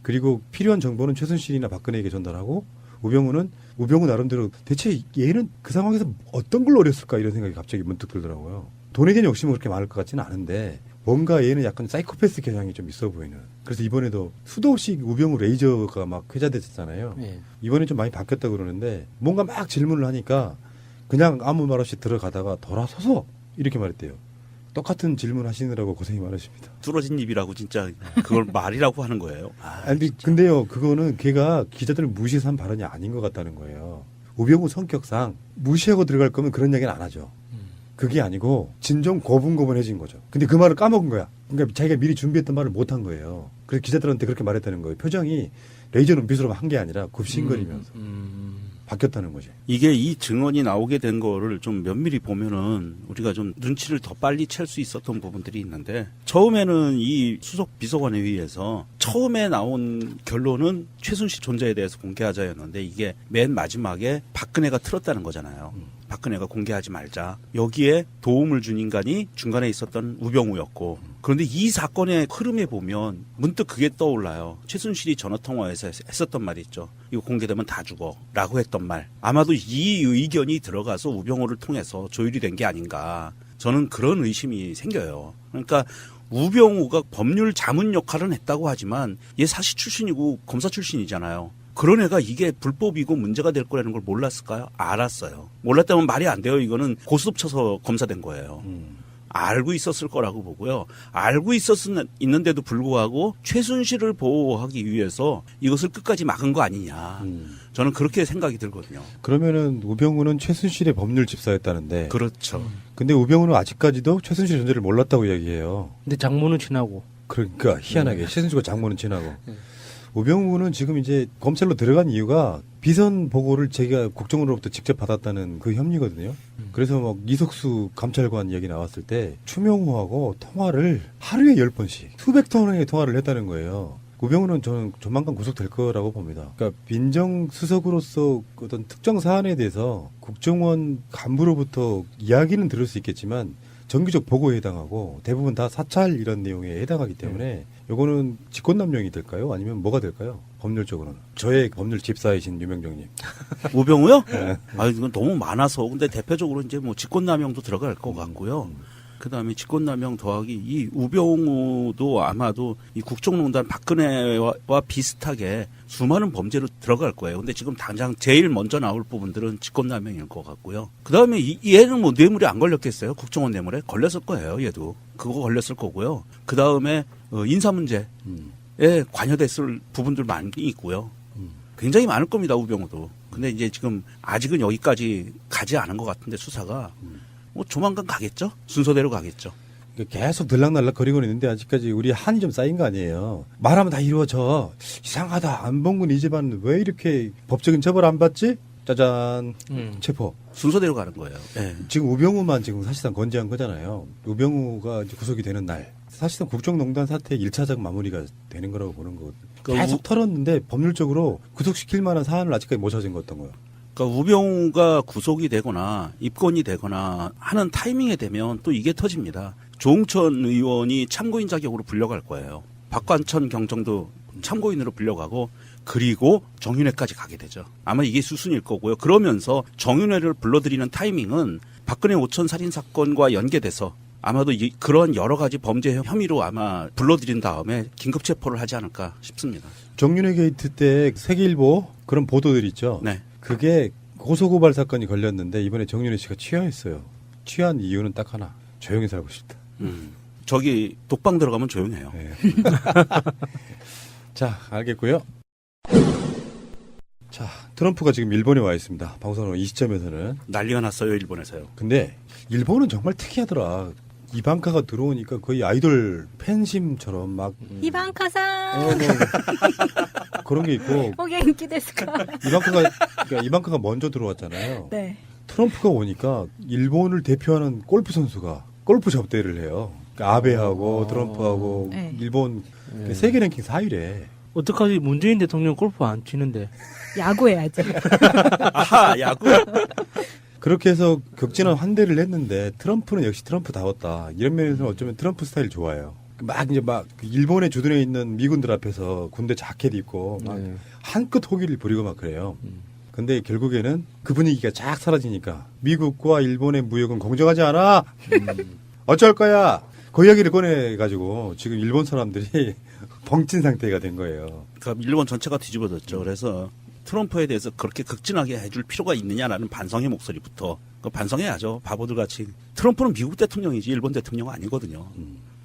그리고 필요한 정보는 최순실이나 박근혜에게 전달하고 우병우 나름대로 대체 얘는 그 상황에서 어떤 걸 노렸을까 이런 생각이 갑자기 문득 들더라고요. 돈에 대한 욕심은 그렇게 많을 것 같지는 않은데 뭔가 얘는 약간 사이코패스 경향이 좀 있어 보이는. 그래서 이번에도 수도 없이 우병우 레이저가 막 회자됐었잖아요. 예. 이번에 좀 많이 바뀌었다 그러는데 뭔가 막 질문을 하니까 그냥 아무 말 없이 들어가다가 돌아서서 이렇게 말했대요. 똑같은 질문 하시느라고 고생이 많으십니다. 뚫어진 입이라고 진짜 그걸 말이라고 하는 거예요. 아니 근데요 그거는 걔가 기자들을 무시해서 한 발언이 아닌 것 같다는 거예요. 우병우 성격상 무시하고 들어갈 거면 그런 얘기는 안 하죠. 그게 아니고 진정 고분고분해진 거죠. 근데 그 말을 까먹은 거야. 그러니까 자기가 미리 준비했던 말을 못한 거예요. 그래서 기자들한테 그렇게 말했다는 거예요. 표정이 레이저 눈빛으로 한 게 아니라 굽신거리면서 바뀌었다는 거지. 이게 이 증언이 나오게 된 거를 좀 면밀히 보면은 우리가 좀 눈치를 더 빨리 챌 수 있었던 부분들이 있는데 처음에는 이 수석 비서관에 의해서 처음에 나온 결론은 최순실 존재에 대해서 공개하자였는데 이게 맨 마지막에 박근혜가 틀었다는 거잖아요. 박근혜가 공개하지 말자. 여기에 도움을 준 인간이 중간에 있었던 우병우였고 그런데 이 사건의 흐름에 보면 문득 그게 떠올라요. 최순실이 전화통화에서 했었던 말이 있죠. 이거 공개되면 다 죽어 라고 했던 말. 아마도 이 의견이 들어가서 우병우를 통해서 조율이 된 게 아닌가. 저는 그런 의심이 생겨요. 그러니까 우병우가 법률 자문 역할은 했다고 하지만 얘 사시 출신이고 검사 출신이잖아요. 그런 애가 이게 불법이고 문제가 될 거라는 걸 몰랐을까요? 알았어요. 몰랐다면 말이 안 돼요. 이거는 고스톱 쳐서 검사된 거예요. 알고 있었을 거라고 보고요. 알고 있는데도 불구하고 최순실을 보호하기 위해서 이것을 끝까지 막은 거 아니냐. 저는 그렇게 생각이 들거든요. 그러면은 우병우는 최순실의 법률 집사였다는데. 그렇죠. 근데 우병우는 아직까지도 최순실 존재를 몰랐다고 이야기해요. 근데 장모는 친하고. 그러니까 희한하게 최순실과 장모는 친하고. 우병우는 지금 이제 검찰로 들어간 이유가 비선 보고를 제가 국정원으로부터 직접 받았다는 그 혐의거든요. 그래서 막 이석수 감찰관 이야기 나왔을 때 추명호하고 통화를 하루에 10번씩 수백 통화의 통화를 했다는 거예요. 우병우는 저는 조만간 구속될 거라고 봅니다. 그러니까 민정수석으로서 어떤 특정 사안에 대해서 국정원 간부로부터 이야기는 들을 수 있겠지만 정기적 보고에 해당하고 대부분 다 사찰 이런 내용에 해당하기 때문에 요거는 직권남용이 될까요? 아니면 뭐가 될까요? 법률적으로는. 저의 법률 집사이신 유명정님. 우병우요? 네. 아, 이건 너무 많아서. 근데 대표적으로 이제 뭐 직권남용도 들어갈 것 같고요. 그 다음에 직권남용 더하기 이 우병우도 아마도 이 국정농단 박근혜와 비슷하게 수많은 범죄로 들어갈 거예요. 근데 지금 당장 제일 먼저 나올 부분들은 직권남용일 것 같고요. 그 다음에 얘는 뭐 뇌물이 안 걸렸겠어요? 국정원 뇌물에 걸렸을 거예요. 얘도 그거 걸렸을 거고요. 그 다음에 인사 문제에 관여됐을 부분들 많이 있고요. 굉장히 많을 겁니다. 우병우도. 근데 이제 지금 아직은 여기까지 가지 않은 것 같은데 수사가. 뭐 조만간 가겠죠? 순서대로 가겠죠. 계속 들락날락 거리고 있는데 아직까지 우리 한이 좀 쌓인 거 아니에요. 말하면 다 이루어져. 이상하다. 안봉근 이 집안 왜 이렇게 법적인 처벌 안 받지? 짜잔. 체포. 순서대로 가는 거예요. 네. 지금 우병우만 지금 사실상 건재한 거잖아요. 우병우가 이제 구속이 되는 날. 사실상 국정농단 사태의 1차적 마무리가 되는 거라고 보는 거거든요. 계속 털었는데 법률적으로 구속시킬 만한 사안을 아직까지 못 찾은 거 어떤 거예요? 그러니까 우병우가 구속이 되거나 입건이 되거나 하는 타이밍에 되면 또 이게 터집니다. 조응천 의원이 참고인 자격으로 불려갈 거예요. 박관천 경정도 참고인으로 불려가고 그리고 정윤회까지 가게 되죠. 아마 이게 수순일 거고요. 그러면서 정윤회를 불러들이는 타이밍은 박근혜 오천 살인 사건과 연계돼서 아마도 그런 여러 가지 범죄 혐의로 아마 불러들인 다음에 긴급 체포를 하지 않을까 싶습니다. 정윤회 게이트 때 세계일보 그런 보도들 있죠. 네. 그게 고소고발 사건이 걸렸는데 이번에 정윤회 씨가 취하했어요. 취한 이유는 딱 하나. 조용히 살고 싶다. 저기 독방 들어가면 조용해요. 네. 자, 알겠고요. 자, 트럼프가 지금 일본에 와 있습니다. 방송으로 이 시점에서는. 난리가 났어요, 일본에서요. 근데 일본은 정말 특이하더라. 이방카가 들어오니까 거의 아이돌 팬심처럼 막 이방카상 그런 게 있고 오겐키 데스까 이방카가 먼저 들어왔잖아요. 네. 트럼프가 오니까 일본을 대표하는 골프 선수가 골프 접대를 해요. 그러니까 아베하고 트럼프하고 네. 일본 세계 랭킹 4위래. 어떡하지? 문재인 대통령 골프 안 치는데. 야구해야지. 아하, 야구. 그렇게 해서 극진한 환대를 했는데 트럼프는 역시 트럼프다웠다. 이런 면에서는 어쩌면 트럼프 스타일 좋아해요. 막 일본에 주둔해 있는 미군들 앞에서 군대 자켓 입고 막 한끗 호기를 부리고 막 그래요. 근데 결국에는 그 분위기가 쫙 사라지니까 미국과 일본의 무역은 공정하지 않아. 어쩔 거야. 그 이야기를 꺼내가지고 지금 일본 사람들이 벙친 상태가 된 거예요. 그러니까 일본 전체가 뒤집어졌죠. 그래서 트럼프에 대해서 그렇게 극진하게 해줄 필요가 있느냐라는 반성의 목소리부터 반성해야죠. 바보들 같이. 트럼프는 미국 대통령이지 일본 대통령 아니거든요.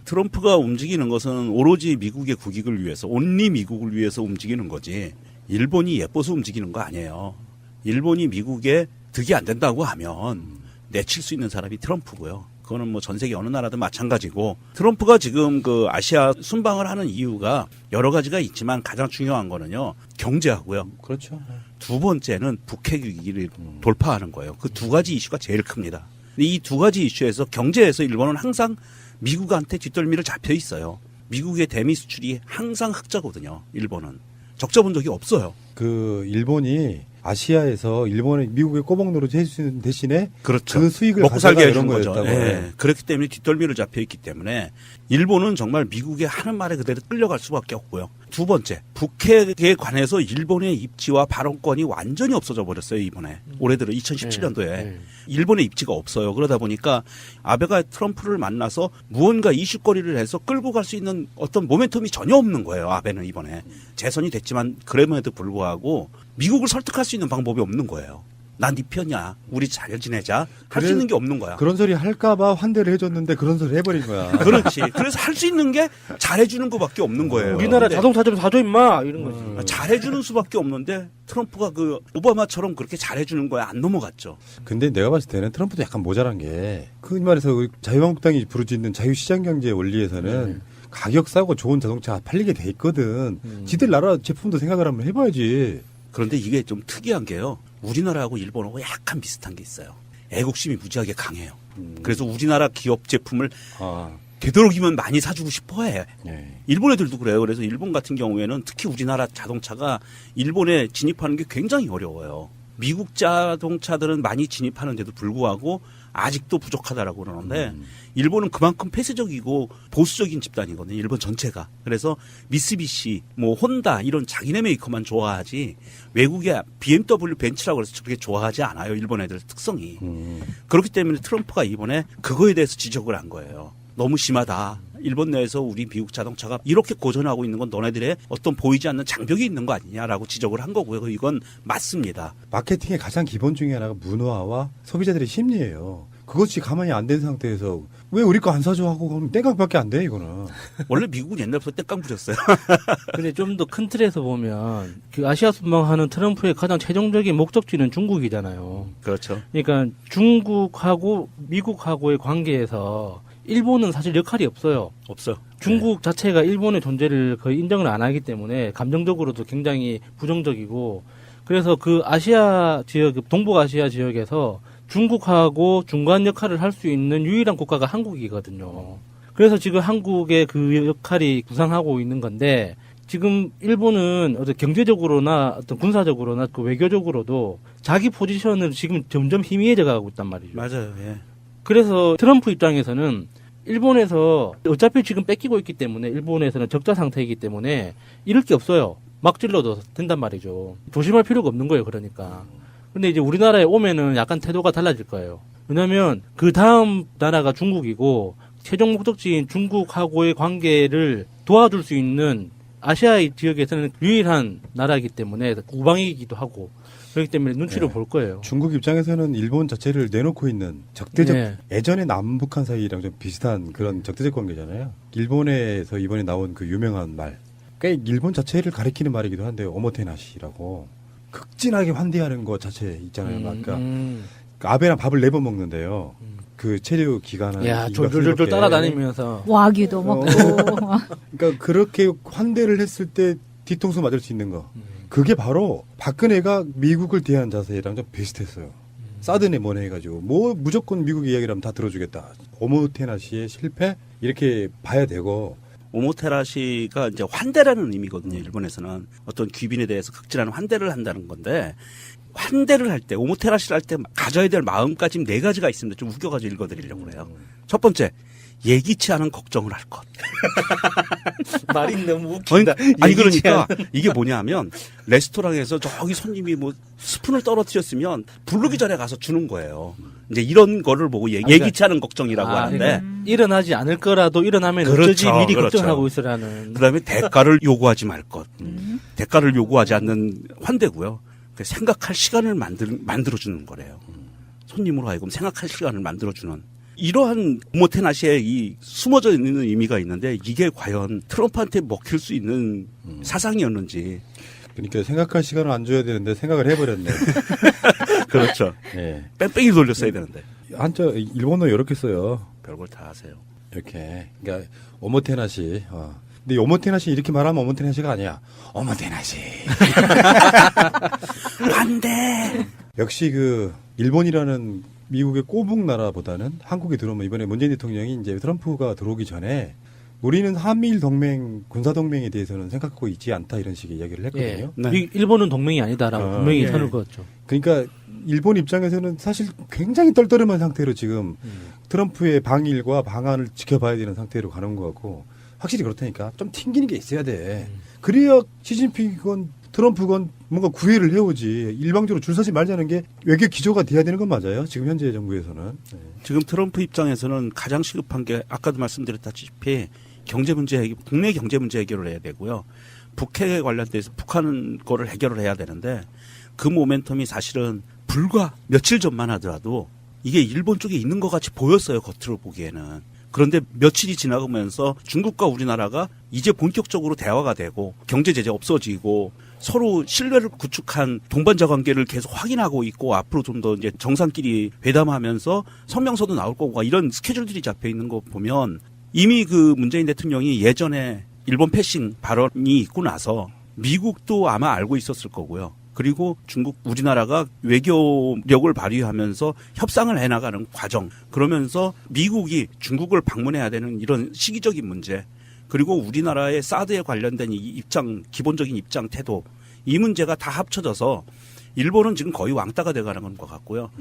트럼프가 움직이는 것은 오로지 미국의 국익을 위해서, 온리 미국을 위해서 움직이는 거지 일본이 예뻐서 움직이는 거 아니에요. 일본이 미국에 득이 안 된다고 하면 내칠 수 있는 사람이 트럼프고요. 그거는 뭐 전 세계 어느 나라든 마찬가지고 트럼프가 지금 그 아시아 순방을 하는 이유가 여러 가지가 있지만 가장 중요한 거는요. 경제하고요. 그렇죠. 두 번째는 북핵 위기를 돌파하는 거예요. 그 두 가지 이슈가 제일 큽니다. 이 두 가지 이슈에서 경제에서 일본은 항상 미국한테 뒷덜미를 잡혀 있어요. 미국의 대미 수출이 항상 흑자거든요. 일본은. 적자 본 적이 없어요. 그 일본이 아시아에서 일본의 미국의 꼬박 노릇 해주는 대신에 그렇죠. 그 수익을 먹고 살게 해주는 거죠. 거죠. 네. 그렇기 때문에 뒷덜미를 잡혀 있기 때문에 일본은 정말 미국의 하는 말에 그대로 끌려갈 수밖에 없고요. 두 번째, 북핵에 관해서 일본의 입지와 발언권이 완전히 없어져 버렸어요. 이번에 올해 들어 2017년도에 일본의 입지가 없어요. 그러다 보니까 아베가 트럼프를 만나서 무언가 이슈거리를 해서 끌고 갈 수 있는 어떤 모멘텀이 전혀 없는 거예요. 아베는 이번에 재선이 됐지만 그럼에도 불구하고 미국을 설득할 수 있는 방법이 없는 거예요. 난 네 편이야. 우리 잘 지내자. 할 수 있는 게 없는 거야. 그런 소리 할까봐 환대를 해줬는데 그런 소리 해버린 거야. 그렇지. 그래서 할 수 있는 게 잘해주는 것밖에 없는 거예요. 우리나라 자동차 좀 사줘 임마 이런 거지. 잘해주는 수밖에 없는데 트럼프가 그 오바마처럼 그렇게 잘해주는 거에 안 넘어갔죠. 근데 내가 봤을 때는 트럼프도 약간 모자란 게 흔히 말해서 자유한국당이 부르짖는 자유시장경제 원리에서는 가격 싸고 좋은 자동차 팔리게 돼 있거든. 지들 나라 제품도 생각을 한번 해봐야지. 그런데 이게 좀 특이한 게요. 우리나라하고 일본하고 약간 비슷한 게 있어요. 애국심이 무지하게 강해요. 그래서 우리나라 기업 제품을 되도록이면 많이 사주고 싶어해. 네. 일본 애들도 그래요. 그래서 일본 같은 경우에는 특히 우리나라 자동차가 일본에 진입하는 게 굉장히 어려워요. 미국 자동차들은 많이 진입하는데도 불구하고 아직도 부족하다라고 그러는데 일본은 그만큼 폐쇄적이고 보수적인 집단이거든요. 일본 전체가. 그래서 미쓰비시, 뭐 혼다 이런 자기네 메이커만 좋아하지 외국의 BMW, 벤츠라고 해서 그렇게 좋아하지 않아요. 일본 애들 특성이. 그렇기 때문에 트럼프가 이번에 그거에 대해서 지적을 한 거예요. 너무 심하다. 일본 내에서 우리 미국 자동차가 이렇게 고전하고 있는 건 너네들의 어떤 보이지 않는 장벽이 있는 거 아니냐라고 지적을 한 거고요. 이건 맞습니다. 마케팅의 가장 기본 중에 하나가 문화와 소비자들의 심리예요. 그것이 가만히 안 된 상태에서 왜 우리 거 안 사줘 하고 그러면 땡깡밖에 안 돼 이거는. 원래 미국은 옛날부터 땡깡 부렸어요. 근데 좀 더 큰 틀에서 보면 그 아시아 순방하는 트럼프의 가장 최종적인 목적지는 중국이잖아요. 그렇죠. 그러니까 중국하고 미국하고의 관계에서 일본은 사실 역할이 없어요. 없어요. 중국 자체가 일본의 존재를 거의 인정을 안 하기 때문에 감정적으로도 굉장히 부정적이고 그래서 그 아시아 지역, 동북아시아 지역에서 중국하고 중간 역할을 할 수 있는 유일한 국가가 한국이거든요. 그래서 지금 한국의 그 역할이 구상하고 있는 건데 지금 일본은 어떤 경제적으로나 어떤 군사적으로나 그 외교적으로도 자기 포지션을 지금 점점 희미해져 가고 있단 말이죠. 맞아요. 예. 그래서 트럼프 입장에서는 일본에서 어차피 지금 뺏기고 있기 때문에 일본에서는 적자 상태이기 때문에 잃을 게 없어요. 막 찔러도 된단 말이죠. 조심할 필요가 없는 거예요. 그러니까. 근데 이제 우리나라에 오면은 약간 태도가 달라질 거예요. 왜냐하면 그 다음 나라가 중국이고 최종 목적지인 중국하고의 관계를 도와줄 수 있는 아시아의 지역에서는 유일한 나라이기 때문에 우방이기도 하고 그렇기 때문에 눈치를 볼 거예요. 중국 입장에서는 일본 자체를 내놓고 있는 적대적 네. 예전의 남북한 사이랑 좀 비슷한 그런 적대적 관계잖아요. 일본에서 이번에 나온 그 유명한 말, 그러니까 일본 자체를 가리키는 말이기도 한데요. 오모테나시라고 극진하게 환대하는 것 자체 있잖아요. 그러니까 아베랑 밥을 4번 먹는데요. 그 체류 기간은 야, 졸졸졸 따라다니면서 와규도 먹고. 그러니까 그렇게 환대를 했을 때 뒤통수 맞을 수 있는 거. 그게 바로 박근혜가 미국을 대한 자세랑 좀 비슷했어요. 사드네 뭐네 해가지고 뭐 무조건 미국 이야기라면 다 들어주겠다. 오모테나시의 실패 이렇게 봐야 되고. 오모테라시가 이제 환대라는 의미거든요. 일본에서는 어떤 귀빈에 대해서 극진한 환대를 한다는 건데 환대를 할 때 오모테라시를 할 때 가져야 될 마음가짐 4가지가 있습니다. 좀 우겨가지고 읽어드리려고 그래요. 첫 번째, 예기치 않은 걱정을 할 것. 말이 너무 웃긴다. 아니 그러니까 이게 뭐냐면 레스토랑에서 저기 손님이 뭐 스푼을 떨어뜨렸으면 부르기 전에 가서 주는 거예요. 이제 이런 거를 보고 예기치 않은 걱정이라고 하는데 그러니까 일어나지 않을 거라도 일어나면 어쩌지 미리 걱정하고 있으라는. 그다음에 대가를 요구하지 말 것. 대가를 요구하지 않는 환대고요. 생각할 시간을 만들어주는 거래요. 손님으로 하여금 생각할 시간을 만들어주는. 이러한 오모테나시의 이 숨어져 있는 의미가 있는데 이게 과연 트럼프한테 먹힐 수 있는 사상이었는지. 그러니까 생각할 시간을 안 줘야 되는데 생각을 해버렸네. 그렇죠. 네. 뺑뺑이 돌렸어야 되는데. 한자 일본어 이렇게 써요. 별걸 다 하세요. 이렇게. 그러니까 오모테나시. 근데 오모테나시 이렇게 말하면 오모테나시가 아니야. 오모테나시. 반대. 역시 그 일본이라는 미국의 꼬북 나라보다는 한국에 들어오면 이번에 문재인 대통령이 이제 트럼프가 들어오기 전에 우리는 한미일 동맹, 군사 동맹에 대해서는 생각하고 있지 않다 이런 식의 이야기를 했거든요. 예. 네. 일본은 동맹이 아니다라고 분명히 선을 그었죠. 그러니까 일본 입장에서는 사실 굉장히 떨떠름한 상태로 지금 트럼프의 방일과 방안을 지켜봐야 되는 상태로 가는 것 같고 확실히 그렇다니까 좀 튕기는 게 있어야 돼. 그래야 시진핑건 트럼프건 뭔가 구애를 해오지 일방적으로 줄 서지 말자는 게 외교 기조가 돼야 되는 건 맞아요. 지금 현재 정부에서는. 네. 지금 트럼프 입장에서는 가장 시급한 게 아까도 말씀드렸다시피 경제 문제 국내 경제 문제 해결을 해야 되고요. 북핵에 관련돼서 북한 거를 해결을 해야 되는데 그 모멘텀이 사실은 불과 며칠 전만 하더라도 이게 일본 쪽에 있는 것 같이 보였어요. 겉으로 보기에는. 그런데 며칠이 지나가면서 중국과 우리나라가 이제 본격적으로 대화가 되고 경제 제재 없어지고 서로 신뢰를 구축한 동반자 관계를 계속 확인하고 있고 앞으로 좀 더 이제 정상끼리 회담하면서 성명서도 나올 거고 이런 스케줄들이 잡혀 있는 거 보면 이미 그 문재인 대통령이 예전에 일본 패싱 발언이 있고 나서 미국도 아마 알고 있었을 거고요. 그리고 중국 우리나라가 외교력을 발휘하면서 협상을 해나가는 과정 그러면서 미국이 중국을 방문해야 되는 이런 시기적인 문제 그리고 우리나라의 사드에 관련된 이 입장 기본적인 입장 태도 이 문제가 다 합쳐져서 일본은 지금 거의 왕따가 돼가는 것 같고요.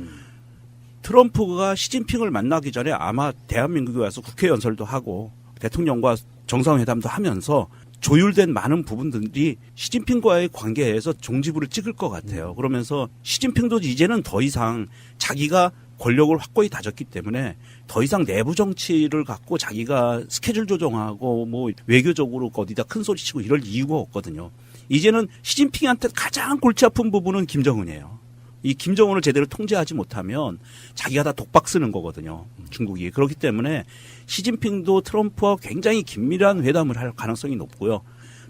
트럼프가 시진핑을 만나기 전에 아마 대한민국에 와서 국회 연설도 하고 대통령과 정상회담도 하면서 조율된 많은 부분들이 시진핑과의 관계에서 종지부를 찍을 것 같아요. 그러면서 시진핑도 이제는 더 이상 자기가 권력을 확고히 다졌기 때문에 더 이상 내부 정치를 갖고 자기가 스케줄 조정하고 뭐 외교적으로 어디다 큰 소리 치고 이럴 이유가 없거든요. 이제는 시진핑한테 가장 골치 아픈 부분은 김정은이에요. 이 김정은을 제대로 통제하지 못하면 자기가 다 독박 쓰는 거거든요. 중국이. 그렇기 때문에 시진핑도 트럼프와 굉장히 긴밀한 회담을 할 가능성이 높고요.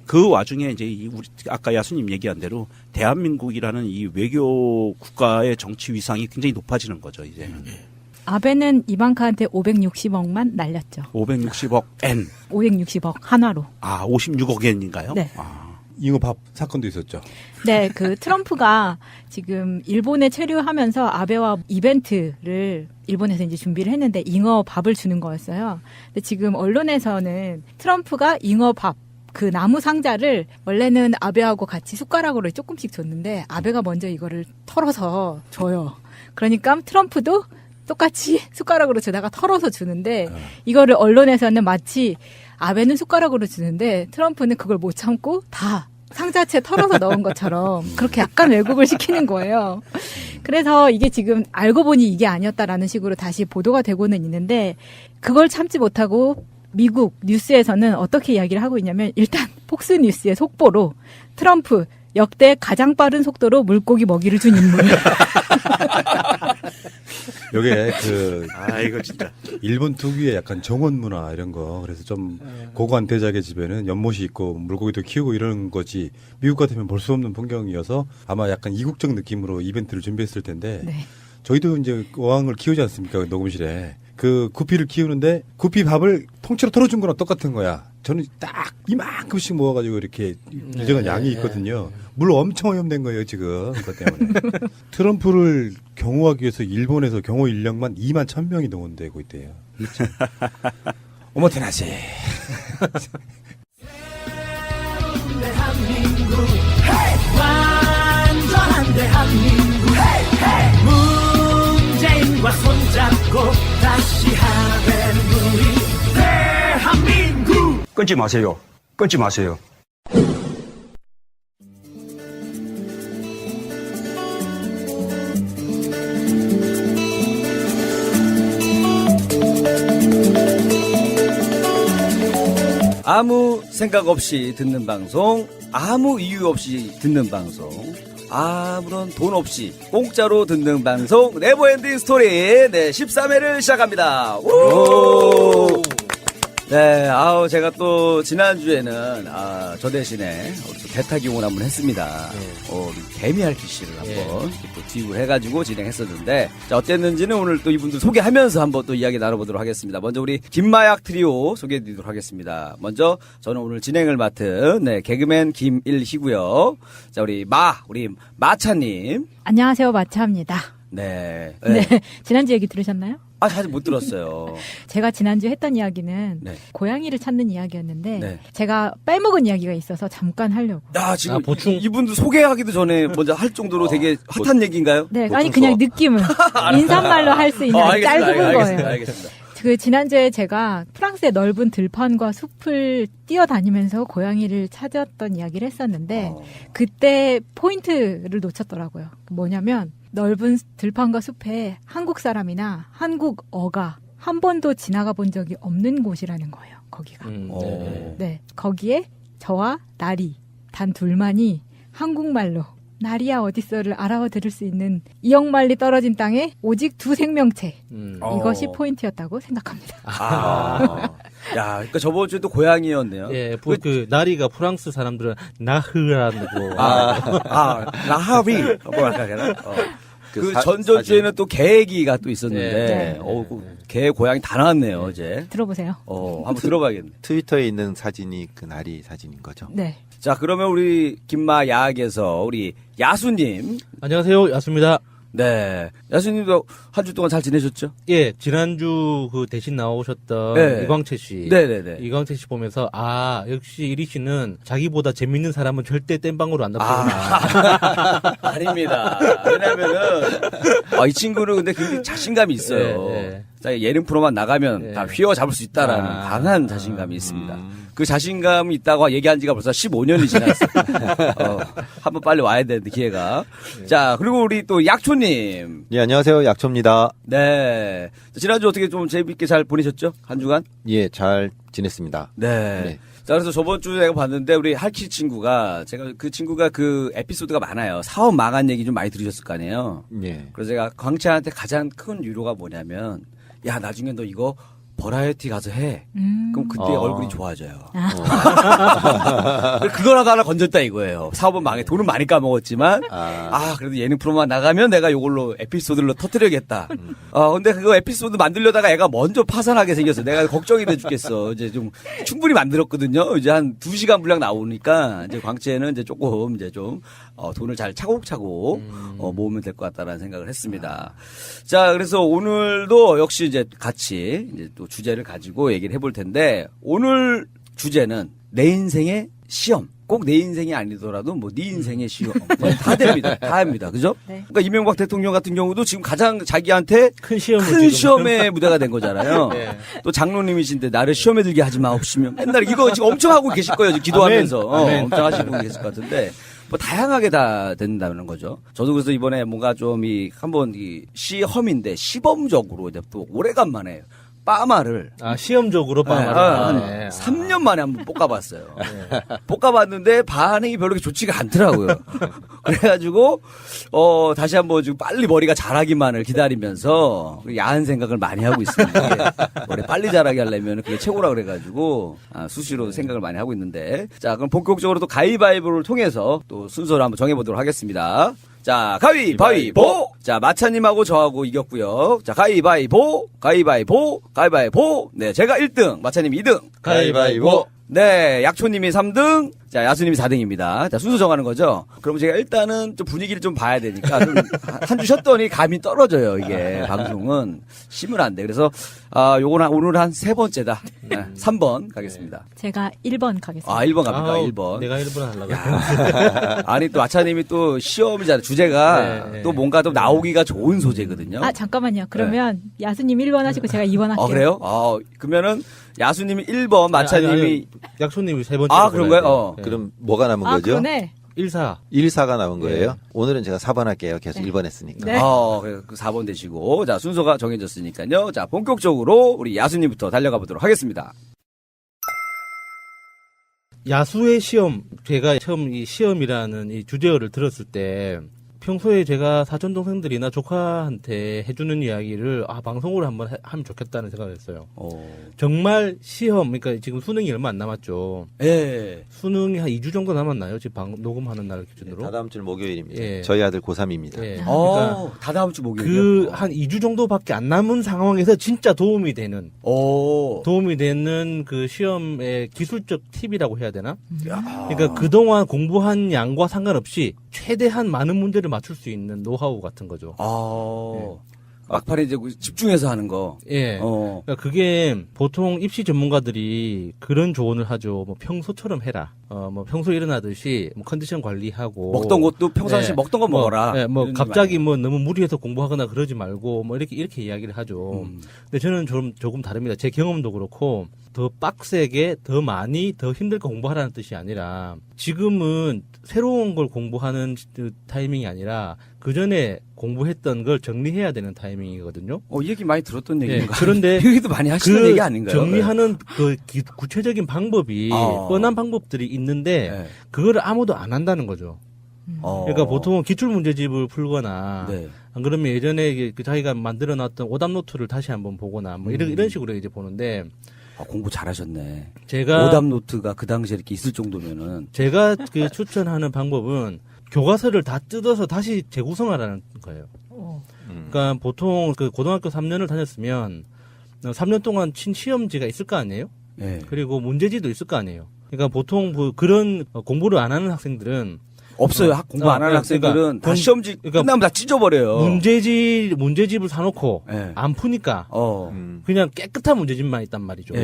그 와중에 이제 우리 아까 야수님 얘기한 대로 대한민국이라는 이 외교 국가의 정치 위상이 굉장히 높아지는 거죠, 이제는. 아베는 이방카한테 560억만 날렸죠. 560억 엔. 560억 한화로. 아, 56억 엔인가요? 네. 잉어밥 사건도 있었죠. 네, 그 트럼프가 지금 일본에 체류하면서 아베와 이벤트를 일본에서 이제 준비를 했는데 잉어밥을 주는 거였어요. 근데 지금 언론에서는 트럼프가 잉어밥 그 나무 상자를 원래는 아베하고 같이 숟가락으로 조금씩 줬는데 아베가 먼저 이거를 털어서 줘요. 그러니까 트럼프도 똑같이 숟가락으로 주다가 털어서 주는데 이거를 언론에서는 마치 아베는 숟가락으로 주는데 트럼프는 그걸 못 참고 다 상자채 털어서 넣은 것처럼 그렇게 약간 왜곡을 시키는 거예요. 그래서 이게 지금 알고 보니 이게 아니었다라는 식으로 다시 보도가 되고는 있는데 그걸 참지 못하고 미국 뉴스에서는 어떻게 이야기를 하고 있냐면 일단 폭스뉴스의 속보로 트럼프 역대 가장 빠른 속도로 물고기 먹이를 준 인물. 요게 이거 진짜 일본 특유의 약간 정원 문화 이런 거 그래서 좀 고관 대작의 집에는 연못이 있고 물고기도 키우고 이런 거지 미국 같으면 볼 수 없는 풍경이어서 아마 약간 이국적 느낌으로 이벤트를 준비했을 텐데 네. 저희도 이제 어항을 키우지 않습니까 녹음실에 그 구피를 키우는데 구피 밥을 통째로 털어준 거랑 똑같은 거야. 저는 딱 이만큼씩 모아가지고 이렇게 일정한 양이 있거든요. 물 엄청 오염된 거예요 지금 그것 때문에. 트럼프를 경호하기 위해서 일본에서 경호 인력만 2만 1,000명이 동원되고 있대요. 어머 테나지. 대한민국 완전한 대한민국 문재인과 손잡고 다시 하는 우리 대한민국. 끊지 마세요. 끊지 마세요. 아무 생각 없이 듣는 방송, 아무 이유 없이 듣는 방송, 아무런 돈 없이 공짜로 듣는 방송 네버엔딩 스토리 13회를 시작합니다. 오! 네, 제가 또 지난주에는 저 대신에 또 대타기용을 한번 했습니다. 우리 개미알기 씨를 한번 또 투입을 해가지고 진행했었는데 자, 어땠는지는 오늘 또 이분들 소개하면서 한번 또 이야기 나눠보도록 하겠습니다. 먼저 우리 김마약 트리오 소개해드리도록 하겠습니다. 먼저 저는 오늘 진행을 맡은 개그맨 김일희고요. 자, 우리 마차님. 안녕하세요, 마차입니다. 네. 지난주 얘기 들으셨나요? 사실 못 들었어요. 제가 지난주 했던 이야기는 고양이를 찾는 이야기였는데 제가 빼먹은 이야기가 있어서 잠깐 하려고. 지금 이분들 소개하기도 전에 먼저 할 정도로 되게 핫한 얘기인가요? 네, 아니 그냥 느낌은 인사말로 할 수 있는 짧은 거예요. 알겠습니다. 그 지난주에 제가 프랑스의 넓은 들판과 숲을 뛰어다니면서 고양이를 찾았던 이야기를 했었는데 그때 포인트를 놓쳤더라고요. 뭐냐면 넓은 들판과 숲에 한국 사람이나 한국어가 한 번도 지나가 본 적이 없는 곳이라는 거예요. 거기가. 네, 거기에 저와 나리 단 둘만이 한국말로 나리야 어딨어를 알아와 들을 수 있는 2억 마일리 떨어진 땅에 오직 두 생명체. 이것이 포인트였다고 생각합니다. 야, 그러니까 저번 주에도 고양이였네요. 예, 그 나리가 프랑스 사람들은 나흐라는 거. 나하비. 뭐랄까 그나? 그 전전주에는 또 개애기가 또 있었는데, 개 고양이 다 나왔네요, 이제. 들어보세요. 한번 들어봐야겠네. 트위터에 있는 사진이 그 나리 사진인 거죠? 네. 자, 그러면 우리 김마 야학에서 우리 야수님. 안녕하세요. 야수입니다. 네. 야수님도 한 주 동안 잘 지내셨죠? 예, 지난주 그 대신 나오셨던 네. 이광채 씨. 네네네. 이광채 씨 보면서, 역시 이리 씨는 자기보다 재밌는 사람은 절대 땜빵으로 안 납득한다. 아닙니다. 왜냐면은, 이 친구는 근데 굉장히 자신감이 있어요. 네. 자, 예능 프로만 나가면 다 휘어잡을 수 있다라는 강한 자신감이 있습니다. 그 자신감이 있다고 얘기한 지가 벌써 15년이 지났어요. 한번 빨리 와야 되는데, 기회가. 자, 그리고 우리 또 약초님. 예, 안녕하세요. 약초입니다. 네. 지난주 어떻게 좀 재밌게 잘 보내셨죠? 한 주간? 예, 잘 지냈습니다. 네. 자, 그래서 저번 주에 내가 봤는데, 우리 할키 친구가, 그 친구가 그 에피소드가 많아요. 사업 망한 얘기 좀 많이 들으셨을 거 아니에요? 예. 그래서 제가 광채한테 가장 큰 위로가 뭐냐면, 야, 나중에 너 이거 버라이어티 가서 해. 그럼 그때 얼굴이 좋아져요. 그거라도 하나 건졌다 이거예요. 사업은 망해. 돈은 많이 까먹었지만, 그래도 예능 프로만 나가면 내가 이걸로 에피소드로 터뜨려야겠다. 근데 그거 에피소드 만들려다가 애가 먼저 파산하게 생겼어. 내가 걱정이 돼 죽겠어. 이제 좀 충분히 만들었거든요. 이제 한 2시간 분량 나오니까, 이제 광채는 이제 조금 이제 좀, 돈을 잘 차곡차곡, 모으면 될 것 같다라는 생각을 했습니다. 자, 그래서 오늘도 역시 이제 같이 이제 또 주제를 가지고 얘기를 해볼 텐데, 오늘 주제는 내 인생의 시험. 꼭 내 인생이 아니더라도 뭐 네 인생의 시험. 다 됩니다. 다 합니다. 그죠? 네. 그러니까 이명박 대통령 같은 경우도 지금 가장 자기한테 큰 시험의 무대가 된 거잖아요. 네. 또 장로님이신데 나를 시험에 들게 하지 마 없으면 맨날 이거 지금 엄청 하고 계실 거예요. 지금 기도하면서. 아멘. 엄청 하시고 계실 것 같은데. 뭐 다양하게 다 된다는 거죠. 저도 그래서 이번에 뭔가 좀 한번 시험인데 시범적으로 이제 또 오래간만에 빠마를 시험적으로 빠마를 한 3년 만에 한번 볶아봤어요. 볶아봤는데 반응이 별로 그렇게 좋지가 않더라고요. 그래가지고 다시 한번 지금 빨리 머리가 자라기만을 기다리면서 야한 생각을 많이 하고 있습니다. 머리 빨리 자라게 하려면 그게 최고라 그래가지고 수시로 생각을 많이 하고 있는데, 자, 그럼 본격적으로 또 가위바위보를 통해서 또 순서를 한번 정해보도록 하겠습니다. 자, 가위바위보! 자, 마차님하고 저하고 이겼고요. 자, 가위바위보! 가위바위보! 가위바위보! 네, 제가 1등, 마차님 2등. 가위바위보! 네, 약초님이 3등, 자, 야수님이 4등입니다. 자, 순서 정하는 거죠? 그럼 제가 일단은 좀 분위기를 좀 봐야 되니까, 좀 한 주 쉬었더니 감이 떨어져요, 이게. 방송은. 쉬면 안 돼. 그래서, 요거는 오늘 한 3번째다. 네, 3번 가겠습니다. 제가 1번 가겠습니다. 1번 갑니까? 1번. 내가 1번 하려고. 아니, 또 마차님이 또 시험이잖아요. 주제가 또 뭔가 좀 나오기가 좋은 소재거든요. 잠깐만요. 그러면 야수님 1번 하시고 제가 2번 할게요. 그래요? 그러면은 야수님이 1번, 마차님이 약초님이 3번째. 그런가요? 그럼 뭐가 남은 거죠? 그러네. 1사. 가 남은 거예요? 오늘은 제가 4번 할게요. 계속 1번 했으니까. 네. 그 4번 되시고. 자, 순서가 정해졌으니까요. 자, 본격적으로 우리 야수님부터 달려가 보도록 하겠습니다. 야수의 시험. 제가 처음 이 시험이라는 이 주제어를 들었을 때, 평소에 제가 사촌 동생들이나 조카한테 해주는 이야기를 방송으로 한번 하면 좋겠다는 생각을 했어요. 정말 시험, 그러니까 지금 수능이 얼마 안 남았죠. 예. 수능이 한 2주 정도 남았나요? 지금 녹음하는 날 기준으로? 다 다음 주 목요일입니다. 예. 저희 아들 고3입니다. 예. 다 다음 주 목요일이요? 한 2주 정도밖에 안 남은 상황에서 진짜 도움이 되는 그 시험의 기술적 팁이라고 해야 되나? 그러니까 그동안 공부한 양과 상관없이 최대한 많은 문제를 맞출 수 있는 노하우 같은 거죠. 막판에 이제 집중해서 하는 거. 예. 그러니까 그게 보통 입시 전문가들이 그런 조언을 하죠. 뭐 평소처럼 해라. 뭐 평소 일어나듯이 뭐 컨디션 관리하고 먹던 것도 평상시에 먹던 거 먹어라. 뭐 갑자기 뭐 너무 무리해서 공부하거나 그러지 말고 뭐 이렇게 이야기를 하죠. 근데 저는 조금 다릅니다. 제 경험도 그렇고 더 빡세게, 더 많이, 더 힘들게 공부하라는 뜻이 아니라 지금은 새로운 걸 공부하는 타이밍이 아니라 그 전에 공부했던 걸 정리해야 되는 타이밍이거든요. 이 얘기 많이 들었던 얘기인가? 그런데 여기도 많이 하시는 얘기 아닌가요? 정리하는 그 구체적인 방법이 뻔한 방법들이 있는데 그거를 아무도 안 한다는 거죠. 그러니까 보통은 기출문제집을 풀거나 안 그러면 예전에 자기가 만들어놨던 오답노트를 다시 한번 보거나 뭐 이런 식으로 이제 보는데 공부 잘하셨네. 제가 오답노트가 그 당시에 이렇게 있을 정도면은 제가 추천하는 방법은 교과서를 다 뜯어서 다시 재구성하라는 거예요. 그러니까 보통 그 고등학교 3년을 다녔으면 3년 동안 친 시험지가 있을 거 아니에요? 네. 그리고 문제지도 있을 거 아니에요? 그러니까 보통 그런 공부를 안 하는 학생들은 없어요. 공부 안 하는 학생들은 다 시험지 끝나면 다 찢어버려요. 문제집을 사놓고 안 푸니까 그냥 깨끗한 문제집만 있단 말이죠.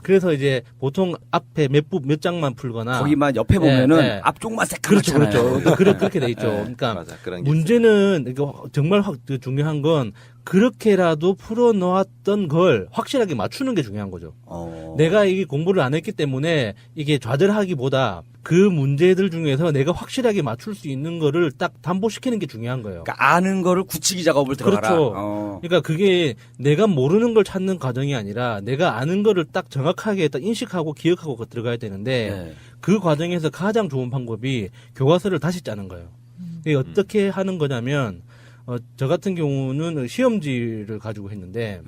그래서 이제 보통 앞에 몇 장만 풀거나 거기만 옆에 보면은 앞쪽만 새까맣잖아요. 그렇죠. 그렇게 돼 있죠. 그러니까 맞아, 그런 게 문제는 정말 중요한 건 그렇게라도 풀어놓았던 걸 확실하게 맞추는 게 중요한 거죠. 내가 이게 공부를 안 했기 때문에 이게 좌절하기보다 그 문제들 중에서 내가 확실하게 맞출 수 있는 거를 딱 담보시키는 게 중요한 거예요. 그러니까 아는 거를 굳히기 작업을 들어가라. 그렇죠. 그러니까 그게 내가 모르는 걸 찾는 과정이 아니라 내가 아는 거를 딱 정확하게 딱 인식하고 기억하고 들어가야 되는데 그 과정에서 가장 좋은 방법이 교과서를 다시 짜는 거예요. 이게 어떻게 하는 거냐면 저 같은 경우는 시험지를 가지고 했는데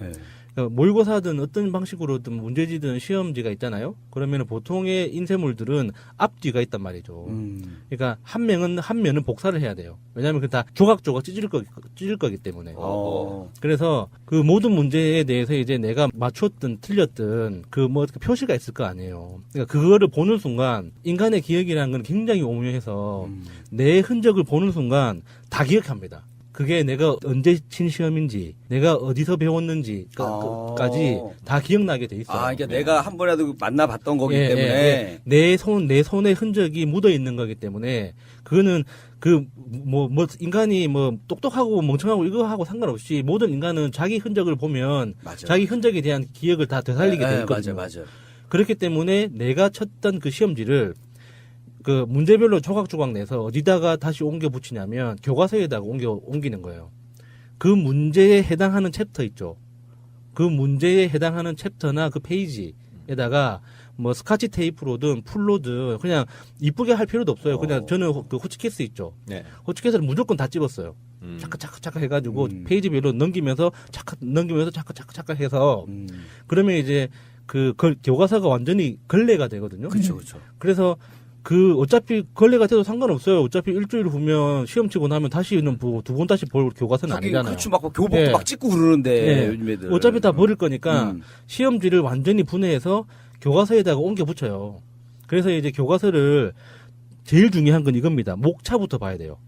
그러니까 모의고사든 어떤 방식으로든 문제지든 시험지가 있잖아요. 그러면 보통의 인쇄물들은 앞뒤가 있단 말이죠. 그러니까 한 면은 복사를 해야 돼요. 왜냐하면 그 다 조각조각 찢을 거기 때문에. 그래서 그 모든 문제에 대해서 이제 내가 맞췄든 틀렸든 그 표시가 있을 거 아니에요. 그러니까 그거를 보는 순간 인간의 기억이라는 건 굉장히 오묘해서 내 흔적을 보는 순간 다 기억합니다. 그게 내가 언제 친 시험인지, 내가 어디서 배웠는지까지 다 기억나게 돼 있어요. 그러니까 내가 한 번이라도 만나봤던 거기 때문에 내 손의 흔적이 묻어 있는 거기 때문에 그거는 인간이 똑똑하고 멍청하고 이거 하고 상관없이 모든 인간은 자기 흔적을 보면 자기 흔적에 대한 기억을 다 되살리게 돼 있거든요. 맞아. 그렇기 때문에 내가 쳤던 그 시험지를 그 문제별로 조각조각 내서 어디다가 다시 옮겨 붙이냐면 교과서에다가 옮기는 거예요. 그 문제에 해당하는 챕터 있죠. 그 문제에 해당하는 챕터나 그 페이지에다가 스카치 테이프로든 풀로든 그냥 이쁘게 할 필요도 없어요. 그냥 저는 그 호치키스 있죠. 호치키스를 무조건 다 집었어요. 차카차카 해가지고 페이지별로 넘기면서 차카차카 해서 그러면 이제 그 교과서가 완전히 걸레가 되거든요. 그렇죠. 그래서 어차피 걸레가 돼도 상관없어요. 어차피 일주일 후면 시험 치고 나면 다시는 두 번 다시 볼 교과서는 아니잖아요. 그렇죠. 막 교복도 막 찍고 그러는데 요즘 애들. 어차피 다 버릴 거니까 시험지를 완전히 분해해서 교과서에다가 옮겨 붙여요. 그래서 이제 교과서를 제일 중요한 건 이겁니다. 목차부터 봐야 돼요.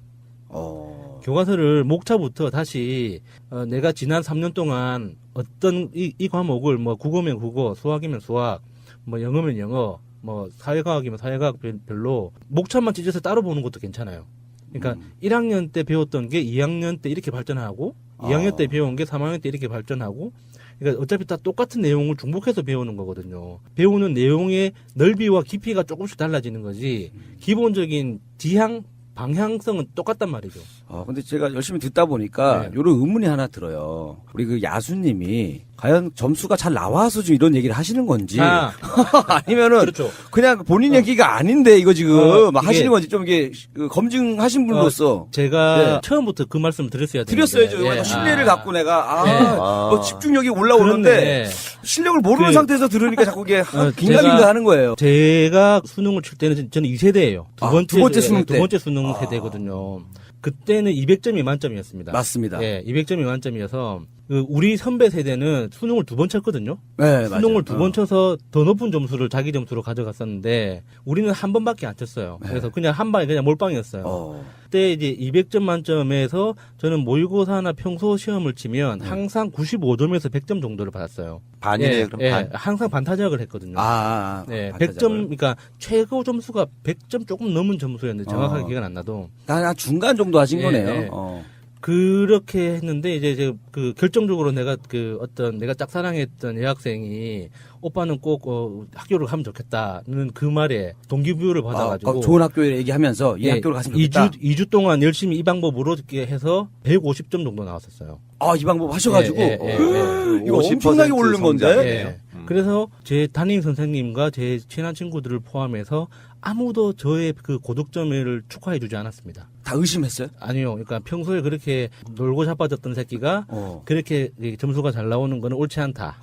교과서를 목차부터 다시 내가 지난 3년 동안 어떤 이 과목을 국어면 국어, 수학이면 수학, 영어면 영어, 사회과학이면 사회과학별로 목차만 찢어서 따로 보는 것도 괜찮아요. 그러니까 1학년 때 배웠던 게 2학년 때 이렇게 발전하고 2학년 때 배운 게 3학년 때 이렇게 발전하고 그러니까 어차피 다 똑같은 내용을 중복해서 배우는 거거든요. 배우는 내용의 넓이와 깊이가 조금씩 달라지는 거지 기본적인 방향성은 똑같단 말이죠. 근데 제가 열심히 듣다 보니까 요런 의문이 하나 들어요. 우리 그 야수님이 과연 점수가 잘 나와서 지금 이런 얘기를 하시는 건지 아니면은 그렇죠. 그냥 본인 얘기가 아닌데 이거 지금 하시는 건지 좀 이게 검증하신 분으로서 제가 처음부터 그 말씀을 드렸어야 되는데 드렸어야죠. 신뢰를 갖고 내가 집중력이 올라오는데 실력을 모르는 상태에서 들으니까 자꾸 이게 긴가민가 하는 거예요. 제가 수능을 칠 때는 저는 2세대예요. 두 번째 수능 때. 두 번째 수능 세대거든요. 그때는 200점이 만점이었습니다. 맞습니다. 200점이 만점이어서 우리 선배 세대는 수능을 2번 쳤거든요. 네, 수능을 2번 쳐서 더 높은 점수를 자기 점수로 가져갔었는데 우리는 한 번밖에 안 쳤어요. 그래서 그냥 한 방에 그냥 몰빵이었어요. 그때 이제 200점 만점에서 저는 모의고사나 평소 시험을 치면 항상 95점에서 100점 정도를 받았어요. 반이네요, 그럼 반. 항상 반타작을 했거든요. 반타작을. 100점, 그러니까 최고 점수가 100점 조금 넘은 점수였는데 정확하게 기억은 안 나도. 한 중간 정도 하신 거네요. 그렇게 했는데 이제 그 결정적으로 내가 내가 짝사랑했던 여학생이 오빠는 꼭 학교를 가면 좋겠다는 그 말에 동기부여를 받아가지고 좋은 학교에 얘기하면서 이 학교를 갔으면 좋겠다. 2주 동안 열심히 이 방법으로 해서 150점 정도 나왔었어요. 이 방법 하셔가지고 이거 엄청나게 오르는 건데. 그래서 제 담임 선생님과 제 친한 친구들을 포함해서 아무도 저의 그 고득점을 축하해주지 않았습니다. 다 의심했어요? 아니요. 그러니까 평소에 그렇게 놀고 자빠졌던 새끼가 그렇게 점수가 잘 나오는 거는 옳지 않다.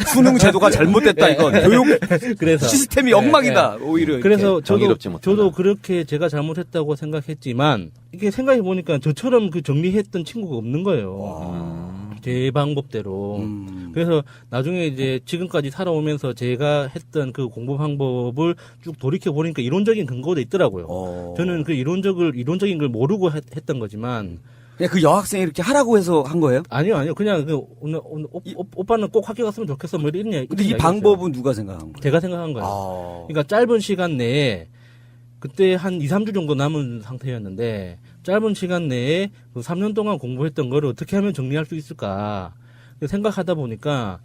수능 제도가 잘못됐다 이건. 교육 그래서 시스템이 엉망이다. 오히려. 그래서 저도 그렇게 제가 잘못했다고 생각했지만 이게 생각해 보니까 저처럼 그 정리했던 친구가 없는 거예요. 제 방법대로. 그래서 나중에 이제 지금까지 살아오면서 제가 했던 그 공부 방법을 쭉 돌이켜 보니까 이론적인 근거도 있더라고요. 저는 그 이론적인 걸 모르고 했던 거지만. 그냥 그 여학생이 이렇게 하라고 해서 한 거예요? 아니요. 그냥 오늘 오빠는 꼭 학교 갔으면 좋겠어. 뭐 이런 얘기. 근데 이 방법은 누가 생각한 거예요? 제가 생각한 거예요. 그러니까 짧은 시간 내에 그때 한 2, 3주 정도 남은 상태였는데 짧은 시간 내에 그 3년 동안 공부했던 거를 어떻게 하면 정리할 수 있을까 생각하다 보니까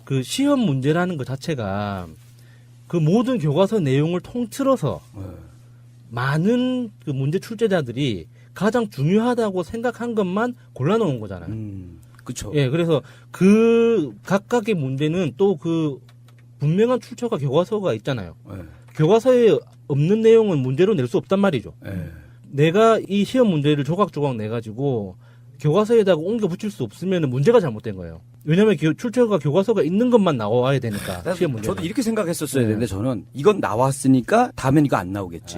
그 시험 문제라는 것 자체가 그 모든 교과서 내용을 통틀어서 많은 그 문제 출제자들이 가장 중요하다고 생각한 것만 골라놓은 거잖아요. 그렇죠. 예, 그래서 그 각각의 문제는 또 그 분명한 출처가 교과서가 있잖아요. 교과서에 없는 내용은 문제로 낼 수 없단 말이죠. 내가 이 시험 문제를 조각조각 내가지고 교과서에다가 옮겨 붙일 수 없으면 문제가 잘못된 거예요. 왜냐하면 출처가 교과서가 있는 것만 나와야 되니까. 시험 문제. 저도 이렇게 생각했었어야 되는데 저는 이건 나왔으니까 다음엔 이거 안 나오겠지.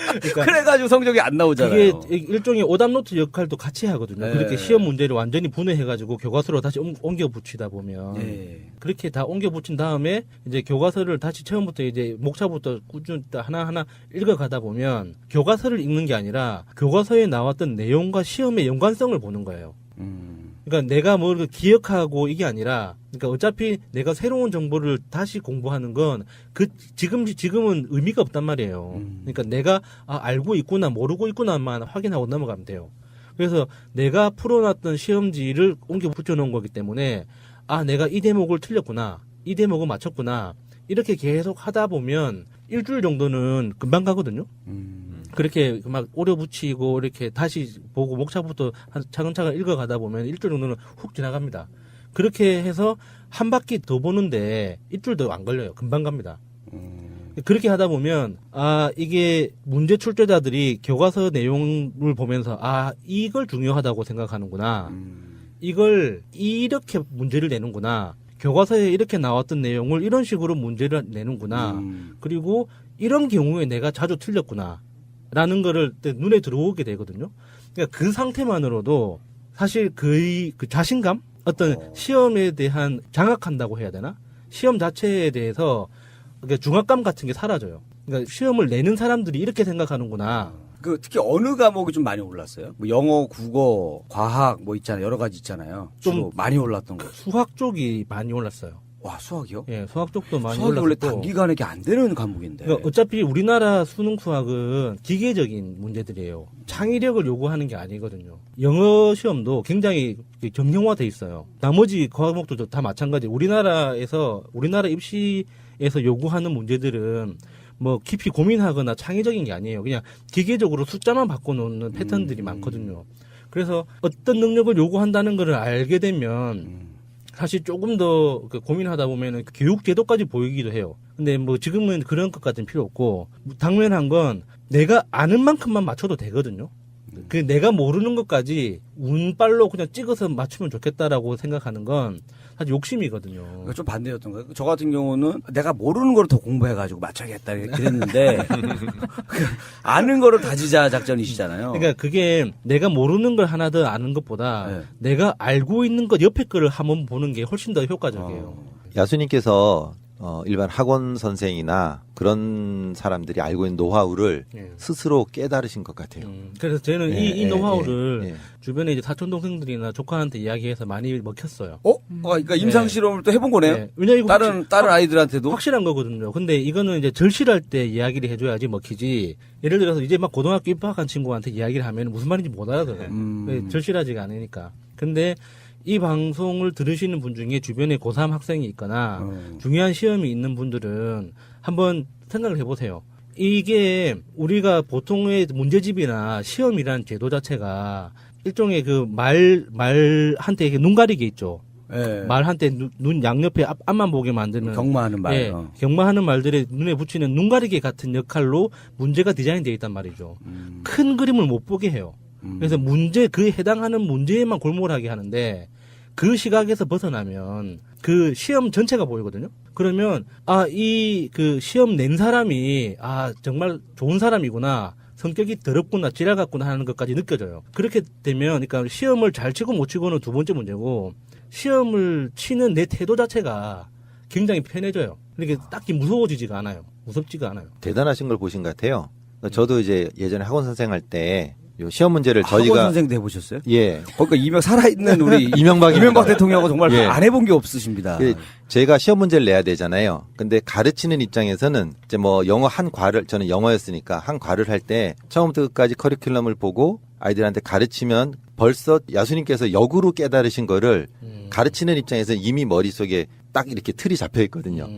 그러니까 그래가지고 성적이 안 나오잖아요. 이게 일종의 오답노트 역할도 같이 하거든요. 네. 그렇게 시험 문제를 완전히 분해해가지고 교과서로 다시 옮겨 붙이다 보면 그렇게 다 옮겨 붙인 다음에 이제 교과서를 다시 처음부터 이제 목차부터 꾸준히 하나하나 읽어가다 보면 교과서를 읽는 게 아니라 교과서에 나왔던 내용과 시험의 연관성을 보는 거예요. 그러니까 내가 뭘 기억하고 이게 아니라, 그러니까 어차피 내가 새로운 정보를 다시 공부하는 건 지금은 의미가 없단 말이에요. 그러니까 내가 알고 있구나, 모르고 있구나만 확인하고 넘어가면 돼요. 그래서 내가 풀어놨던 시험지를 옮겨 붙여놓은 거기 때문에 내가 이 대목을 틀렸구나, 이 대목을 맞췄구나, 이렇게 계속 하다 보면 일주일 정도는 금방 가거든요. 그렇게 막 오려 붙이고 이렇게 다시 보고 목차부터 차근차근 읽어가다 보면 일주일 정도는 훅 지나갑니다. 그렇게 해서 한 바퀴 더 보는데 일주일도 안 걸려요. 금방 갑니다. 그렇게 하다 보면 이게 문제 출제자들이 교과서 내용을 보면서 이걸 중요하다고 생각하는구나. 이걸 이렇게 문제를 내는구나. 교과서에 이렇게 나왔던 내용을 이런 식으로 문제를 내는구나. 그리고 이런 경우에 내가 자주 틀렸구나. 라는 거를 눈에 들어오게 되거든요. 그러니까 그 상태만으로도 사실 그 자신감? 어떤 시험에 대한 장악한다고 해야 되나? 시험 자체에 대해서 중압감 같은 게 사라져요. 그러니까 시험을 내는 사람들이 이렇게 생각하는구나. 특히 어느 과목이 좀 많이 올랐어요? 뭐 영어, 국어, 과학 뭐 있잖아요. 여러 가지 있잖아요. 좀 많이 올랐던 거. 수학 쪽이 많이 올랐어요. 와, 수학이요? 예, 수학 쪽도 많이 수학이 올랐고. 원래 단기간에 안 되는 과목인데. 그러니까 어차피 우리나라 수능 수학은 기계적인 문제들이에요. 창의력을 요구하는 게 아니거든요. 영어 시험도 굉장히 정형화돼 있어요. 나머지 과목들도 다 마찬가지. 우리나라 입시에서 요구하는 문제들은 뭐 깊이 고민하거나 창의적인 게 아니에요. 그냥 기계적으로 숫자만 바꿔놓는 패턴들이 많거든요. 그래서 어떤 능력을 요구한다는 걸 알게 되면 사실 조금 더 고민하다 보면은 교육 제도까지 보이기도 해요. 근데 뭐 지금은 그런 것까지는 필요 없고, 당면한 건 내가 아는 만큼만 맞춰도 되거든요. 그 내가 모르는 것까지 운빨로 그냥 찍어서 맞추면 좋겠다라고 생각하는 건 사실 욕심이거든요. 좀 반대였던 거예요. 저 같은 경우는 내가 모르는 거를 더 공부해가지고 맞춰야겠다 그랬는데 아는 거를 다지자 작전이시잖아요. 그러니까 그게 내가 모르는 걸 하나 더 아는 것보다 내가 알고 있는 것 옆에 거를 한번 보는 게 훨씬 더 효과적이에요. 야수님께서 일반 학원 선생이나 그런 사람들이 알고 있는 노하우를 스스로 깨달으신 것 같아요. 그래서 저는 이 노하우를 주변에 이제 사촌 동생들이나 조카한테 이야기해서 많이 먹혔어요. 그러니까 임상 실험을 또 해본 거네요. 왜냐면 이거 다른 아이들한테도 확실한 거거든요. 근데 이거는 이제 절실할 때 이야기를 해줘야지 먹히지. 예를 들어서 이제 막 고등학교 입학한 친구한테 이야기를 하면 무슨 말인지 못 알아들어요. 절실하지가 않으니까. 근데 이 방송을 들으시는 분 중에 주변에 고3 학생이 있거나 중요한 시험이 있는 분들은 한번 생각을 해보세요. 이게 우리가 보통의 문제집이나 시험이란 제도 자체가 일종의 그 말한테 이렇게 눈 가리게 있죠. 말한테 눈 양옆에 앞만 보게 만드는 경마하는 말. 경마하는 말들에 눈에 붙이는 눈 가리개 같은 역할로 문제가 디자인되어 있단 말이죠. 큰 그림을 못 보게 해요. 그래서 그에 해당하는 문제에만 골몰하게 하는데 그 시각에서 벗어나면 그 시험 전체가 보이거든요. 그러면 이 그 시험 낸 사람이 정말 좋은 사람이구나, 성격이 더럽구나, 지랄 같구나 하는 것까지 느껴져요. 그렇게 되면, 그러니까 시험을 잘 치고 못 치고는 두 번째 문제고, 시험을 치는 내 태도 자체가 굉장히 편해져요. 그러니까 딱히 무서워지지가 않아요. 무섭지가 않아요. 대단하신 걸 보신 것 같아요. 저도 이제 예전에 학원 선생 할 때 요 시험 문제를 저희가 학원 선생도 해보셨어요? 예. 그러니까 살아있는 우리 이명박 대통령하고 정말 예. 안 해본 게 없으십니다. 제가 시험 문제를 내야 되잖아요. 근데 가르치는 입장에서는 이제 뭐 영어 한 과를 저는 영어였으니까 한 과를 할 때 처음부터 끝까지 커리큘럼을 보고 아이들한테 가르치면 벌써 야수님께서 역으로 깨달으신 거를 가르치는 입장에서 이미 머릿속에 딱 이렇게 틀이 잡혀 있거든요.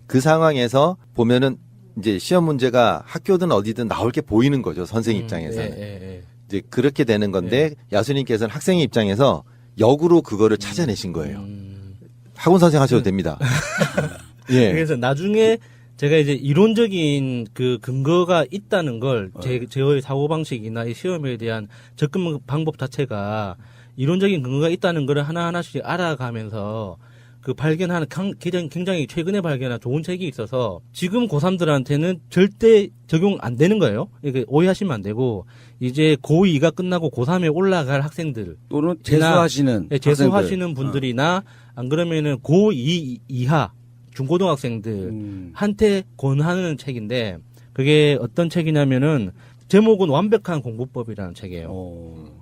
그 상황에서 보면은 이제 시험 문제가 학교든 어디든 나올 게 보이는 거죠. 선생 입장에서는. 이제 그렇게 되는 건데 야수님께서는 학생의 입장에서 역으로 그거를 찾아내신 거예요. 학원 선생 하셔도 됩니다. 예. 그래서 나중에 제가 이제 이론적인 그 근거가 있다는 걸 저의 사고방식이나 이 시험에 대한 접근 방법 자체가 이론적인 근거가 있다는 걸 하나하나씩 알아가면서 그 발견하는 굉장히 최근에 발견한 좋은 책이 있어서 지금 고3들한테는 절대 적용 안 되는 거예요. 이게 오해하시면 안 되고 이제 고2가 끝나고 고3에 올라갈 학생들 또는 재수하시는 재수하시는 분들이나 안 그러면은 고2 이하 중고등학생들한테 권하는 책인데 그게 어떤 책이냐면은 제목은 완벽한 공부법이라는 책이에요.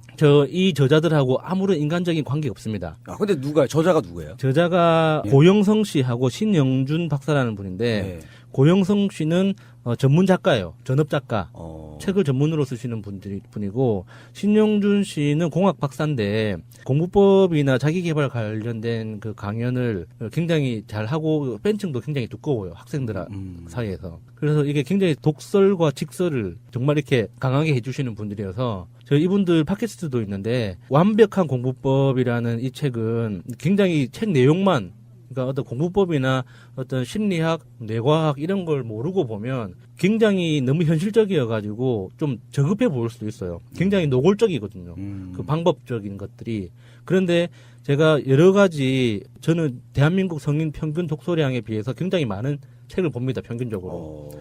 이 저자들하고 아무런 인간적인 관계가 없습니다. 아, 근데 저자가 누구예요? 저자가 고영성 씨하고 신영준 박사라는 분인데, 고영성 씨는 전문 작가예요. 전업 작가. 책을 전문으로 쓰시는 분이고, 신영준 씨는 공학 박사인데, 공부법이나 자기개발 관련된 그 강연을 굉장히 잘하고, 벤층도 굉장히 두꺼워요. 학생들 사이에서. 그래서 이게 굉장히 독설과 직설을 정말 이렇게 강하게 해주시는 분들이어서, 저희 이분들 팟캐스트도 있는데 완벽한 공부법이라는 이 책은 굉장히 책 내용만 그러니까 어떤 공부법이나 어떤 심리학, 뇌과학 이런 걸 모르고 보면 굉장히 너무 현실적이어가지고 좀 저급해 보일 수도 있어요. 굉장히 노골적이거든요. 그 방법적인 것들이. 그런데 제가 여러 가지 저는 대한민국 성인 평균 독서량에 비해서 굉장히 많은 책을 봅니다. 평균적으로.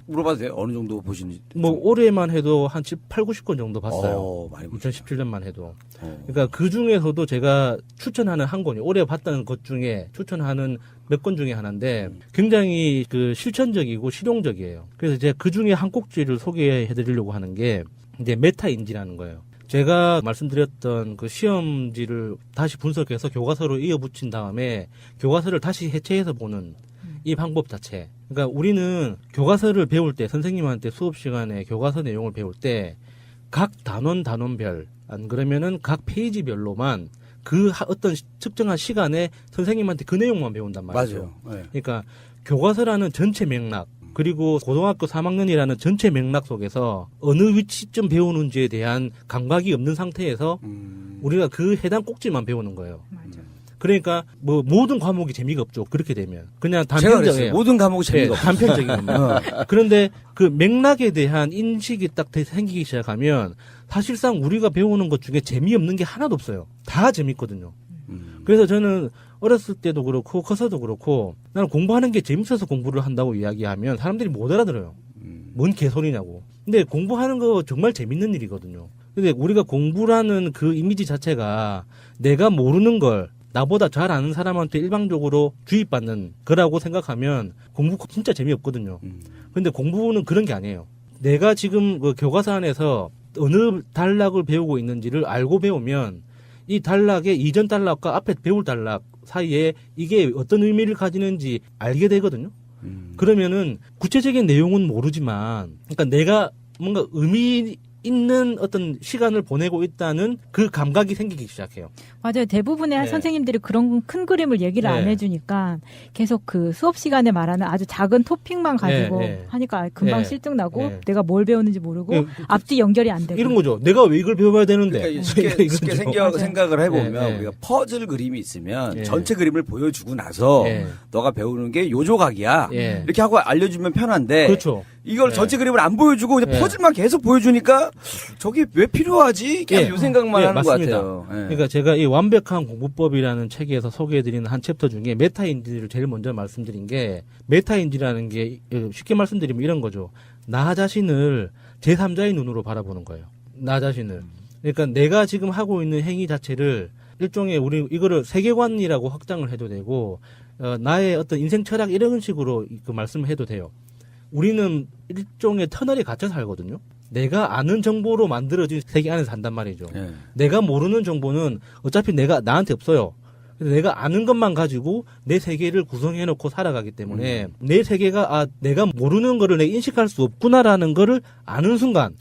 물어봐도 돼요? 어느 정도 보시는지? 뭐 올해만 해도 한 8, 90권 정도 봤어요. 많이 2017년만 해도. 그러니까 그 중에서도 제가 추천하는 한 권이 올해 봤던 것 중에 추천하는 몇 권 중에 하나인데 굉장히 그 실천적이고 실용적이에요. 그래서 제가 그 중에 한 꼭지를 소개해 드리려고 하는 게 이제 메타인지라는 거예요. 제가 말씀드렸던 그 시험지를 다시 분석해서 교과서로 이어붙인 다음에 교과서를 다시 해체해서 보는 이 방법 자체. 그러니까 우리는 교과서를 배울 때 선생님한테 수업 시간에 교과서 내용을 배울 때 각 단원별 안 그러면은 각 페이지별로만 그 어떤 특정한 시간에 선생님한테 그 내용만 배운단 말이죠. 맞아요. 네. 그러니까 교과서라는 전체 맥락 그리고 고등학교 3학년이라는 전체 맥락 속에서 어느 위치쯤 배우는지에 대한 감각이 없는 상태에서 우리가 그 해당 꼭지만 배우는 거예요. 그러니까 뭐 모든 과목이 재미가 없죠. 그렇게 되면 그냥 단편적이에요. 모든 과목이 재미가 없어요. 단편적인 겁니다. 그런데 그 맥락에 대한 인식이 딱 생기기 시작하면 사실상 우리가 배우는 것 중에 재미없는 게 하나도 없어요. 다 재밌거든요. 그래서 저는 어렸을 때도 그렇고 커서도 그렇고 나는 공부하는 게 재밌어서 공부를 한다고 이야기하면 사람들이 못 알아들어요. 뭔 개소리냐고. 근데 공부하는 거 정말 재밌는 일이거든요. 근데 우리가 공부라는 그 이미지 자체가 내가 모르는 걸 나보다 잘 아는 사람한테 일방적으로 주입받는 거라고 생각하면 공부 진짜 재미없거든요. 근데 공부는 그런 게 아니에요. 내가 지금 그 교과서 안에서 어느 단락을 배우고 있는지를 알고 배우면 이 단락의 이전 단락과 앞에 배울 단락 사이에 이게 어떤 의미를 가지는지 알게 되거든요. 그러면은 구체적인 내용은 모르지만 그러니까 내가 뭔가 의미 있는 어떤 시간을 보내고 있다는 그 감각이 생기기 시작해요. 맞아요. 대부분의 선생님들이 그런 큰 그림을 얘기를 안 해주니까 계속 그 수업 시간에 말하는 아주 작은 토픽만 가지고 하니까 금방 실증나고 내가 뭘 배우는지 모르고 앞뒤 연결이 안 되고 이런 거죠. 내가 왜 이걸 배워야 되는데. 그러니까 쉽게 생각을 해보면 우리가 퍼즐 그림이 있으면 전체 그림을 보여주고 나서 너가 배우는 게 요 조각이야. 이렇게 하고 알려주면 편한데 그렇죠. 이걸 전체 그림을 안 보여주고 그냥 퍼즐만 계속 보여주니까 저게 왜 필요하지? 계속 요 생각만 하는 맞습니다. 것 같아요. 그러니까 제가 이 완벽한 공부법이라는 책에서 소개해드리는 한 챕터 중에 메타인지를 제일 먼저 말씀드린 게 메타인지라는 게 쉽게 말씀드리면 이런 거죠. 나 자신을 제3자의 눈으로 바라보는 거예요. 나 자신을. 그러니까 내가 지금 하고 있는 행위 자체를 일종의 우리 이거를 세계관이라고 확장을 해도 되고 나의 어떤 인생 철학 이런 식으로 그 말씀을 해도 돼요. 우리는 일종의 터널에 갇혀 살거든요. 내가 아는 정보로 만들어진 세계 안에서 산단 말이죠. 내가 모르는 정보는 어차피 나한테 없어요. 그래서 내가 아는 것만 가지고 내 세계를 구성해놓고 살아가기 때문에 내 세계가 내가 모르는 거를 내가 인식할 수 없구나라는 거를 아는 순간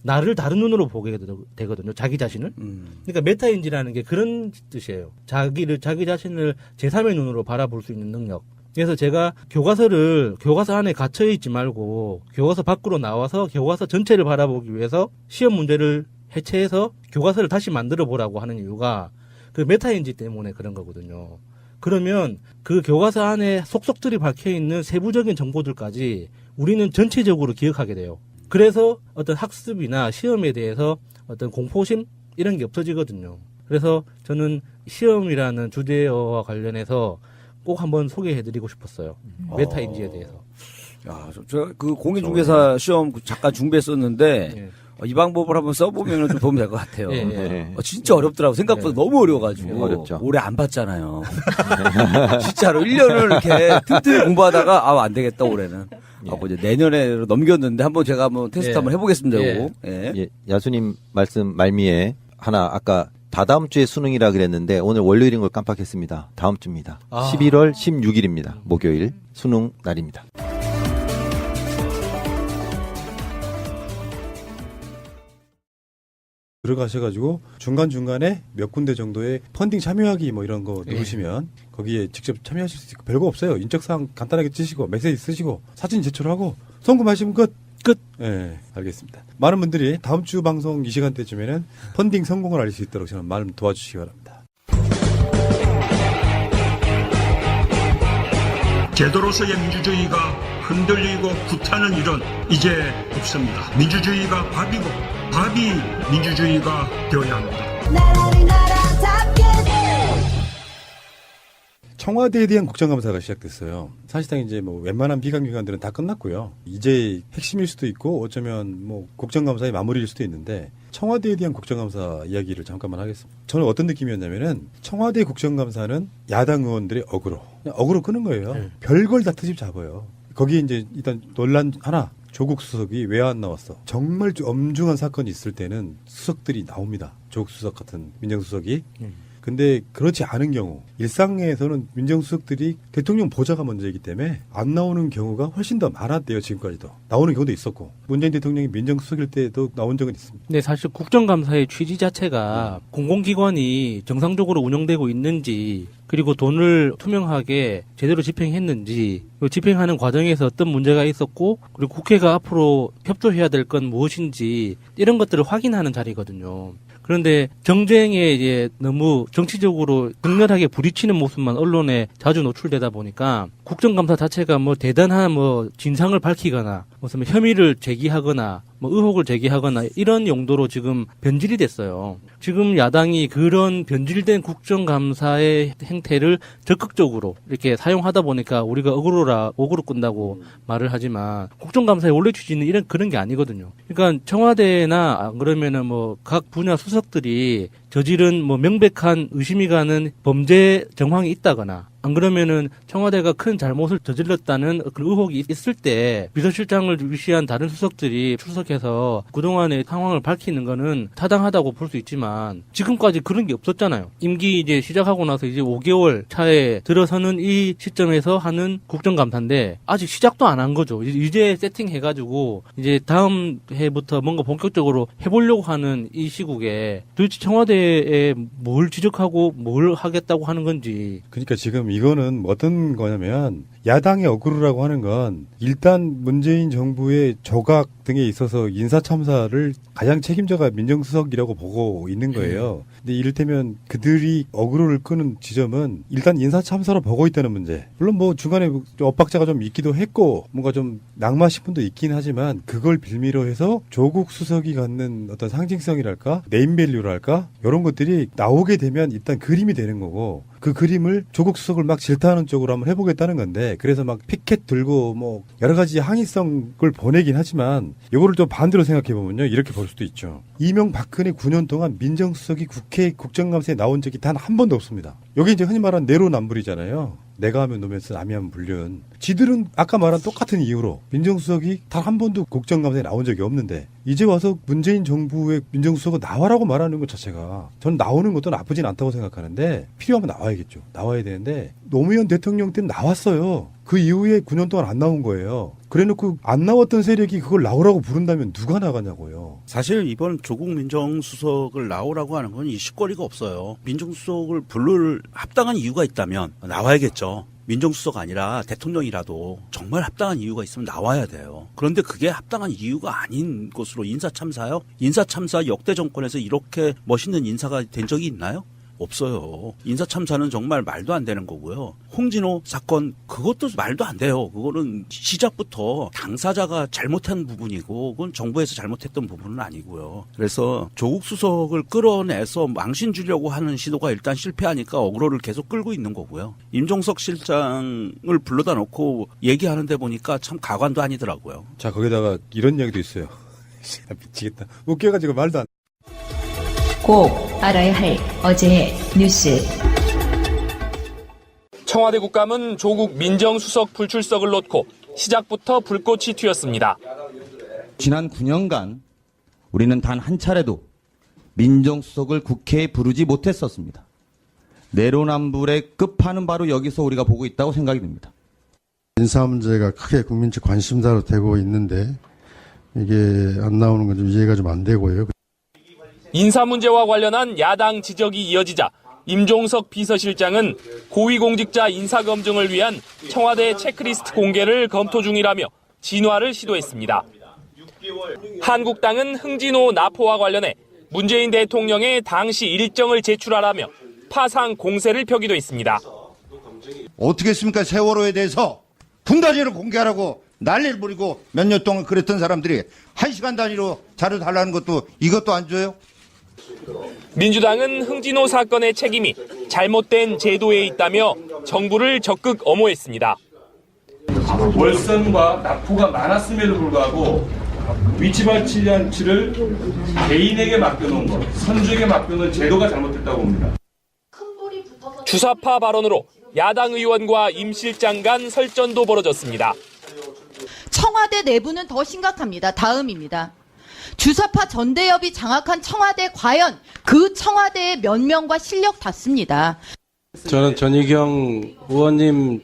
나를 다른 눈으로 보게 되거든요. 자기 자신을. 그러니까 메타인지라는 게 그런 뜻이에요. 자기 자신을 제3의 눈으로 바라볼 수 있는 능력. 그래서 제가 교과서 안에 갇혀 있지 말고 교과서 밖으로 나와서 교과서 전체를 바라보기 위해서 시험 문제를 해체해서 교과서를 다시 만들어 보라고 하는 이유가 그 메타인지 때문에 그런 거거든요. 그러면 그 교과서 안에 속속들이 박혀 있는 세부적인 정보들까지 우리는 전체적으로 기억하게 돼요. 그래서 어떤 학습이나 시험에 대해서 어떤 공포심 이런 게 없어지거든요. 그래서 저는 시험이라는 주제와 관련해서 꼭 한번 소개해드리고 싶었어요. 메타인지에 대해서. 야, 저 그 공인중개사 시험 잠깐 준비했었는데 이 방법을 한번 써보면 좀 도움이 될 것 같아요. 진짜 어렵더라고. 생각보다 너무 어려워가지고. 어렵죠. 오래 안 봤잖아요. 진짜로 1년을 이렇게 틈틈이 공부하다가 안 되겠다 올해는. 하고 이제 내년에 넘겼는데 제가 한번 테스트 한번 해보겠습니다. 예, 야수님 말씀 말미에 하나 아까 다다음 주에 수능이라 그랬는데 오늘 월요일인 걸 깜빡했습니다. 다음 주입니다. 11월 16일입니다. 목요일 수능 날입니다. 들어가셔가지고 중간중간에 몇 군데 정도의 펀딩 참여하기 뭐 이런 거 누르시면 거기에 직접 참여하실 수 있고 별거 없어요. 인적사항 간단하게 쓰시고 메시지 쓰시고 사진 제출하고 송금하시면 끝. 예, 알겠습니다. 많은 분들이 다음 주 방송 이 시간대쯤에는 펀딩 성공을 알 수 있도록 저는 많은 도와주시기 바랍니다. 제도로서의 민주주의가 흔들리고 구타는 일은 이제 없습니다. 민주주의가 밥이고 밥이 민주주의가 되어야 합니다. 청와대에 대한 국정감사가 시작됐어요. 사실상 이제 뭐 웬만한 비강기관들은 다 끝났고요. 이제 핵심일 수도 있고 어쩌면 뭐 국정감사의 마무리일 수도 있는데 청와대에 대한 국정감사 이야기를 잠깐만 하겠습니다. 저는 어떤 느낌이었냐면은 청와대 국정감사는 야당 의원들의 어그로 끄는 거예요. 별걸 다 트집 잡아요. 거기에 이제 일단 논란 하나. 조국 수석이 왜 안 나왔어? 정말 엄중한 사건이 있을 때는 수석들이 나옵니다. 조국 수석 같은 민정수석이. 근데 그렇지 않은 경우 일상에서는 민정수석들이 대통령 보좌가 먼저이기 때문에 안 나오는 경우가 훨씬 더 많았대요. 지금까지도. 나오는 경우도 있었고 문재인 대통령이 민정수석일 때도 나온 적은 있습니다. 네, 사실 국정감사의 취지 자체가 공공기관이 정상적으로 운영되고 있는지 그리고 돈을 투명하게 제대로 집행했는지 집행하는 과정에서 어떤 문제가 있었고 그리고 국회가 앞으로 협조해야 될 건 무엇인지 이런 것들을 확인하는 자리거든요. 그런데 정쟁에 이제 너무 정치적으로 극렬하게 부딪히는 모습만 언론에 자주 노출되다 보니까 국정감사 자체가 뭐 대단한 뭐 진상을 밝히거나 무슨 혐의를 제기하거나 뭐 의혹을 제기하거나 이런 용도로 지금 변질이 됐어요. 지금 야당이 그런 변질된 국정감사의 행태를 적극적으로 이렇게 사용하다 보니까 우리가 어그로 끈다고 말을 하지만 국정감사의 원래 취지는 그런 게 아니거든요. 그러니까 청와대나 안 그러면은 뭐 각 분야 수석들이 저지른 뭐 명백한 의심이 가는 범죄 정황이 있다거나 안 그러면은 청와대가 큰 잘못을 저질렀다는 그 의혹이 있을 때 비서실장을 위시한 다른 수석들이 출석해서 그동안의 상황을 밝히는 거는 타당하다고 볼 수 있지만 지금까지 그런 게 없었잖아요. 임기 이제 시작하고 나서 이제 5개월 차에 들어서는 이 시점에서 하는 국정감사인데 아직 시작도 안 한 거죠. 이제 세팅해가지고 이제 다음 해부터 뭔가 본격적으로 해보려고 하는 이 시국에 도대체 청와대에 뭘 지적하고 뭘 하겠다고 하는 건지. 그러니까 지금 이거는 어떤 거냐면 야당의 어그로라고 하는 건 일단 문재인 정부의 조각 등에 있어서 인사참사를 가장 책임자가 민정수석이라고 보고 있는 거예요. 근데 이를테면 그들이 어그로를 끄는 지점은 일단 인사참사로 보고 있다는 문제. 물론 뭐 중간에 엇박자가 좀 있기도 했고 뭔가 좀 낙마신분도 있긴 하지만 그걸 빌미로 해서 조국 수석이 갖는 어떤 상징성이랄까 네임밸류랄까 이런 것들이 나오게 되면 일단 그림이 되는 거고 그 그림을 조국 수석을 막 질타하는 쪽으로 한번 해보겠다는 건데, 그래서 막 피켓 들고 뭐 여러 가지 항의성을 보내긴 하지만 이거를 또 반대로 생각해 보면요, 이렇게 볼 수도 있죠. 이명박근혜 9년 동안 민정수석이 국회 국정감사에 나온 적이 단 한 번도 없습니다. 여기 이제 흔히 말하는 내로남불이잖아요. 내가 하면 노면서 남이 하면 불륜. 지들은 아까 말한 똑같은 이유로 민정수석이 단 한 번도 국정감사에 나온 적이 없는데 이제 와서 문재인 정부의 민정수석은 나와라고 말하는 것 자체가 저는 나오는 것도 나쁘진 않다고 생각하는데 필요하면 나와야겠죠. 나와야 되는데 노무현 대통령 때는 나왔어요. 그 이후에 9년 동안 안 나온 거예요. 그래놓고 안 나왔던 세력이 그걸 나오라고 부른다면 누가 나가냐고요. 사실 이번 조국 민정수석을 나오라고 하는 건 이슈거리가 없어요. 민정수석을 부를 합당한 이유가 있다면 나와야겠죠. 민정수석 아니라 대통령이라도 정말 합당한 이유가 있으면 나와야 돼요. 그런데 그게 합당한 이유가 아닌 것으로 인사참사요? 인사참사 역대 정권에서 이렇게 멋있는 인사가 된 적이 있나요? 없어요. 인사참사는 정말 말도 안 되는 거고요. 홍진호 사건 그것도 말도 안 돼요. 그거는 시작부터 당사자가 잘못한 부분이고 그건 정부에서 잘못했던 부분은 아니고요. 그래서 조국 수석을 끌어내서 망신 주려고 하는 시도가 일단 실패하니까 어그로를 계속 끌고 있는 거고요. 임종석 실장을 불러다 놓고 얘기하는데 보니까 참 가관도 아니더라고요. 자, 거기다가 이런 얘기도 있어요. 미치겠다. 웃겨가지고 말도 안 꼭 알아야 할 어제의 뉴스. 청와대 국감은 조국 민정수석 불출석을 놓고 시작부터 불꽃이 튀었습니다. 지난 9년간 우리는 단 한 차례도 민정수석을 국회에 부르지 못했었습니다. 내로남불의 끝판은 바로 여기서 우리가 보고 있다고 생각이 듭니다. 인사 문제가 크게 국민적 관심사로 되고 있는데 이게 안 나오는 건 좀 이해가 좀 안 되고요. 인사 문제와 관련한 야당 지적이 이어지자 임종석 비서실장은 고위공직자 인사검증을 위한 청와대 체크리스트 공개를 검토 중이라며 진화를 시도했습니다. 한국당은 흥진호 납포와 관련해 문재인 대통령의 당시 일정을 제출하라며 파상 공세를 펴기도 했습니다. 어떻게 했습니까? 세월호에 대해서 분단위로 공개하라고 난리를 부리고 몇 년 동안 그랬던 사람들이 1시간 단위로 자료 달라는 것도 이것도 안 줘요? 민주당은 흥진호 사건의 책임이 잘못된 제도에 있다며 정부를 적극 엄호했습니다. 월선과 납부가 많았음에도 불구하고 위치발치 장치를 개인에게 맡겨놓은 것, 선주에게 맡겨놓은 제도가 잘못됐다고 봅니다. 주사파 발언으로 야당 의원과 임 실장 간 설전도 벌어졌습니다. 청와대 내부는 더 심각합니다. 다음입니다. 주사파 전대협이 장악한 청와대 과연 그 청와대의 면면과 실력 닿습니다. 저는 전희경 의원님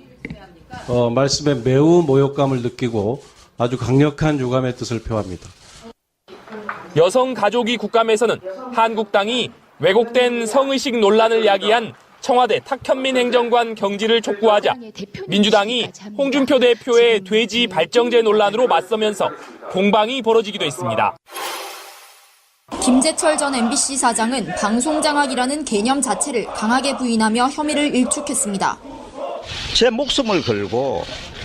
말씀에 매우 모욕감을 느끼고 아주 강력한 유감의 뜻을 표합니다. 여성가족위 국감에서는 한국당이 왜곡된 성의식 논란을 야기한 청와대 탁현민 행정관 경질을 촉구하자 민주당이 홍준표 대표의 돼지 발정제 논란으로 맞서면서 공방이 벌어지기도 했습니다. 김재철 전 MBC 사장은 방송장악이라는 개념 자체를 강하게 부인하며 혐의를 일축했습니다. 제 목숨을 걸고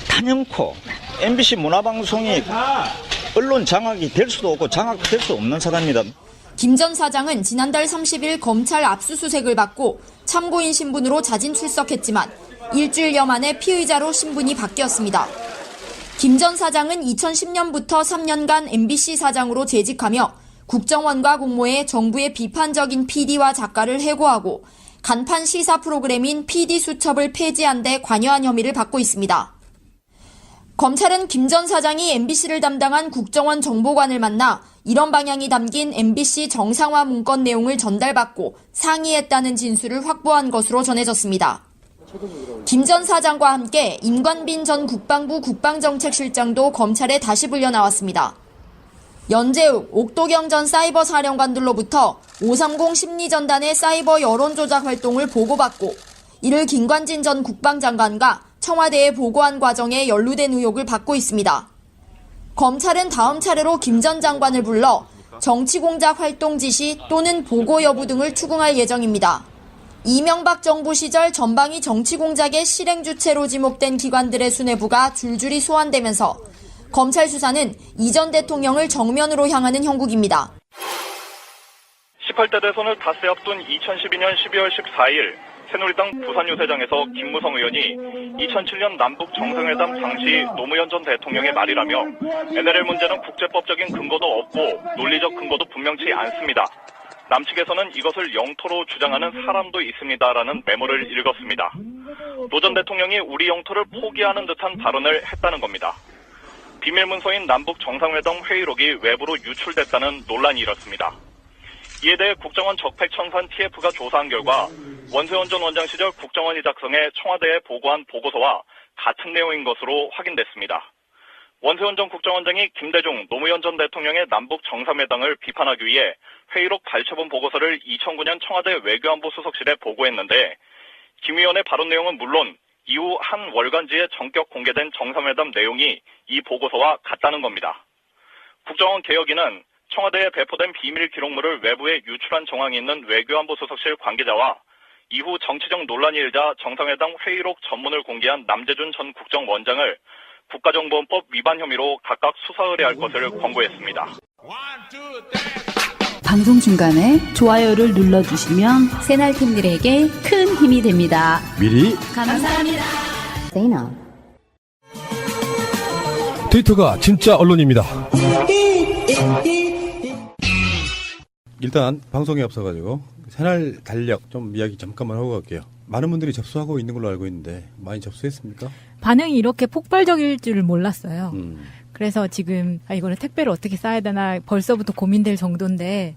단연코 MBC 문화방송이 언론 장악이 될 수도 없고 장악될 수 없는 사람입니다. 김 전 사장은 지난달 30일 검찰 압수수색을 받고 참고인 신분으로 자진 출석했지만 일주일여 만에 피의자로 신분이 바뀌었습니다. 김 전 사장은 2010년부터 3년간 MBC 사장으로 재직하며 국정원과 공모해 정부의 비판적인 PD와 작가를 해고하고 간판 시사 프로그램인 PD수첩을 폐지한 데 관여한 혐의를 받고 있습니다. 검찰은 김 전 사장이 MBC를 담당한 국정원 정보관을 만나 이런 방향이 담긴 MBC 정상화 문건 내용을 전달받고 상의했다는 진술을 확보한 것으로 전해졌습니다. 김 전 사장과 함께 임관빈 전 국방부 국방정책실장도 검찰에 다시 불려 나왔습니다. 연재욱, 옥도경 전 사이버 사령관들로부터 530 심리전단의 사이버 여론조작 활동을 보고받고 이를 김관진 전 국방장관과 청와대에 보고한 과정에 연루된 의혹을 받고 있습니다. 검찰은 다음 차례로 김 전 장관을 불러 정치공작 활동 지시 또는 보고 여부 등을 추궁할 예정입니다. 이명박 정부 시절 전방위 정치공작의 실행 주체로 지목된 기관들의 수뇌부가 줄줄이 소환되면서 검찰 수사는 이 전 대통령을 정면으로 향하는 형국입니다. 18대 대선을 닷새 앞둔 2012년 12월 14일 새누리당 부산유세장에서 김무성 의원이 2007년 남북 정상회담 당시 노무현 전 대통령의 말이라며 NLL 문제는 국제법적인 근거도 없고 논리적 근거도 분명치 않습니다. 남측에서는 이것을 영토로 주장하는 사람도 있습니다라는 메모를 읽었습니다. 노 전 대통령이 우리 영토를 포기하는 듯한 발언을 했다는 겁니다. 비밀문서인 남북 정상회담 회의록이 외부로 유출됐다는 논란이 일었습니다. 이에 대해 국정원 적폐청산 TF가 조사한 결과 원세훈 전 원장 시절 국정원이 작성해 청와대에 보고한 보고서와 같은 내용인 것으로 확인됐습니다. 원세훈 전 국정원장이 김대중, 노무현 전 대통령의 남북 정상회담을 비판하기 위해 회의록 발췌본 보고서를 2009년 청와대 외교안보 수석실에 보고했는데 김 의원의 발언 내용은 물론 이후 한 월간지에 전격 공개된 정상회담 내용이 이 보고서와 같다는 겁니다. 국정원 개혁위는 청와대에 배포된 비밀 기록물을 외부에 유출한 정황이 있는 외교안보 수석실 관계자와 이후 정치적 논란이 일자 정상회담 회의록 전문을 공개한 남재준 전 국정원장을 국가정보원법 위반 혐의로 각각 수사 의뢰할 것을 권고했습니다. 방송 중간에 좋아요를 눌러주시면 새날팀들에게 큰 힘이 됩니다. 미리 감사합니다. 트위터가 진짜 언론입니다. 일단 방송에 앞서가지고 새날 달력 좀 이야기 잠깐만 하고 갈게요. 많은 분들이 접수하고 있는 걸로 알고 있는데 많이 접수했습니까? 반응이 이렇게 폭발적일 줄을 몰랐어요. 그래서 지금 이거를 택배를 어떻게 싸야 되나 벌써부터 고민될 정도인데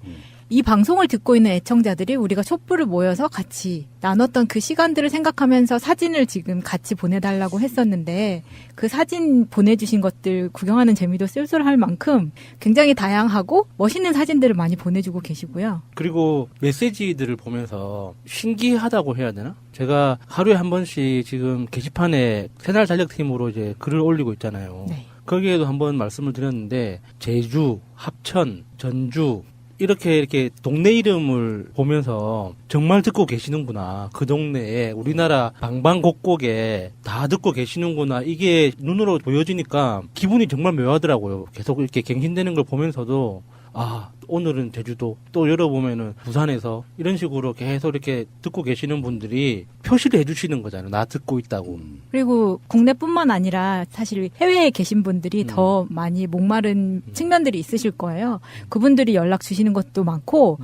이 방송을 듣고 있는 애청자들이 우리가 촛불을 모여서 같이 나눴던 그 시간들을 생각하면서 사진을 지금 같이 보내달라고 했었는데 그 사진 보내주신 것들 구경하는 재미도 쏠쏠할 만큼 굉장히 다양하고 멋있는 사진들을 많이 보내주고 계시고요. 그리고 메시지들을 보면서 신기하다고 해야 되나? 제가 하루에 한 번씩 지금 게시판에 새날 달력팀으로 이제 글을 올리고 있잖아요. 네. 거기에도 한번 말씀을 드렸는데 제주, 합천, 전주 이렇게 동네 이름을 보면서 정말 듣고 계시는구나. 그 동네에 우리나라 방방곡곡에 다 듣고 계시는구나. 이게 눈으로 보여지니까 기분이 정말 묘하더라고요. 계속 이렇게 갱신되는 걸 보면서도 아, 오늘은 제주도, 또 열어보면은 부산에서 이런 식으로 계속 이렇게 듣고 계시는 분들이 표시를 해주시는 거잖아요. 나 듣고 있다고. 그리고 국내뿐만 아니라 사실 해외에 계신 분들이 더 많이 목마른 측면들이 있으실 거예요. 그분들이 연락 주시는 것도 많고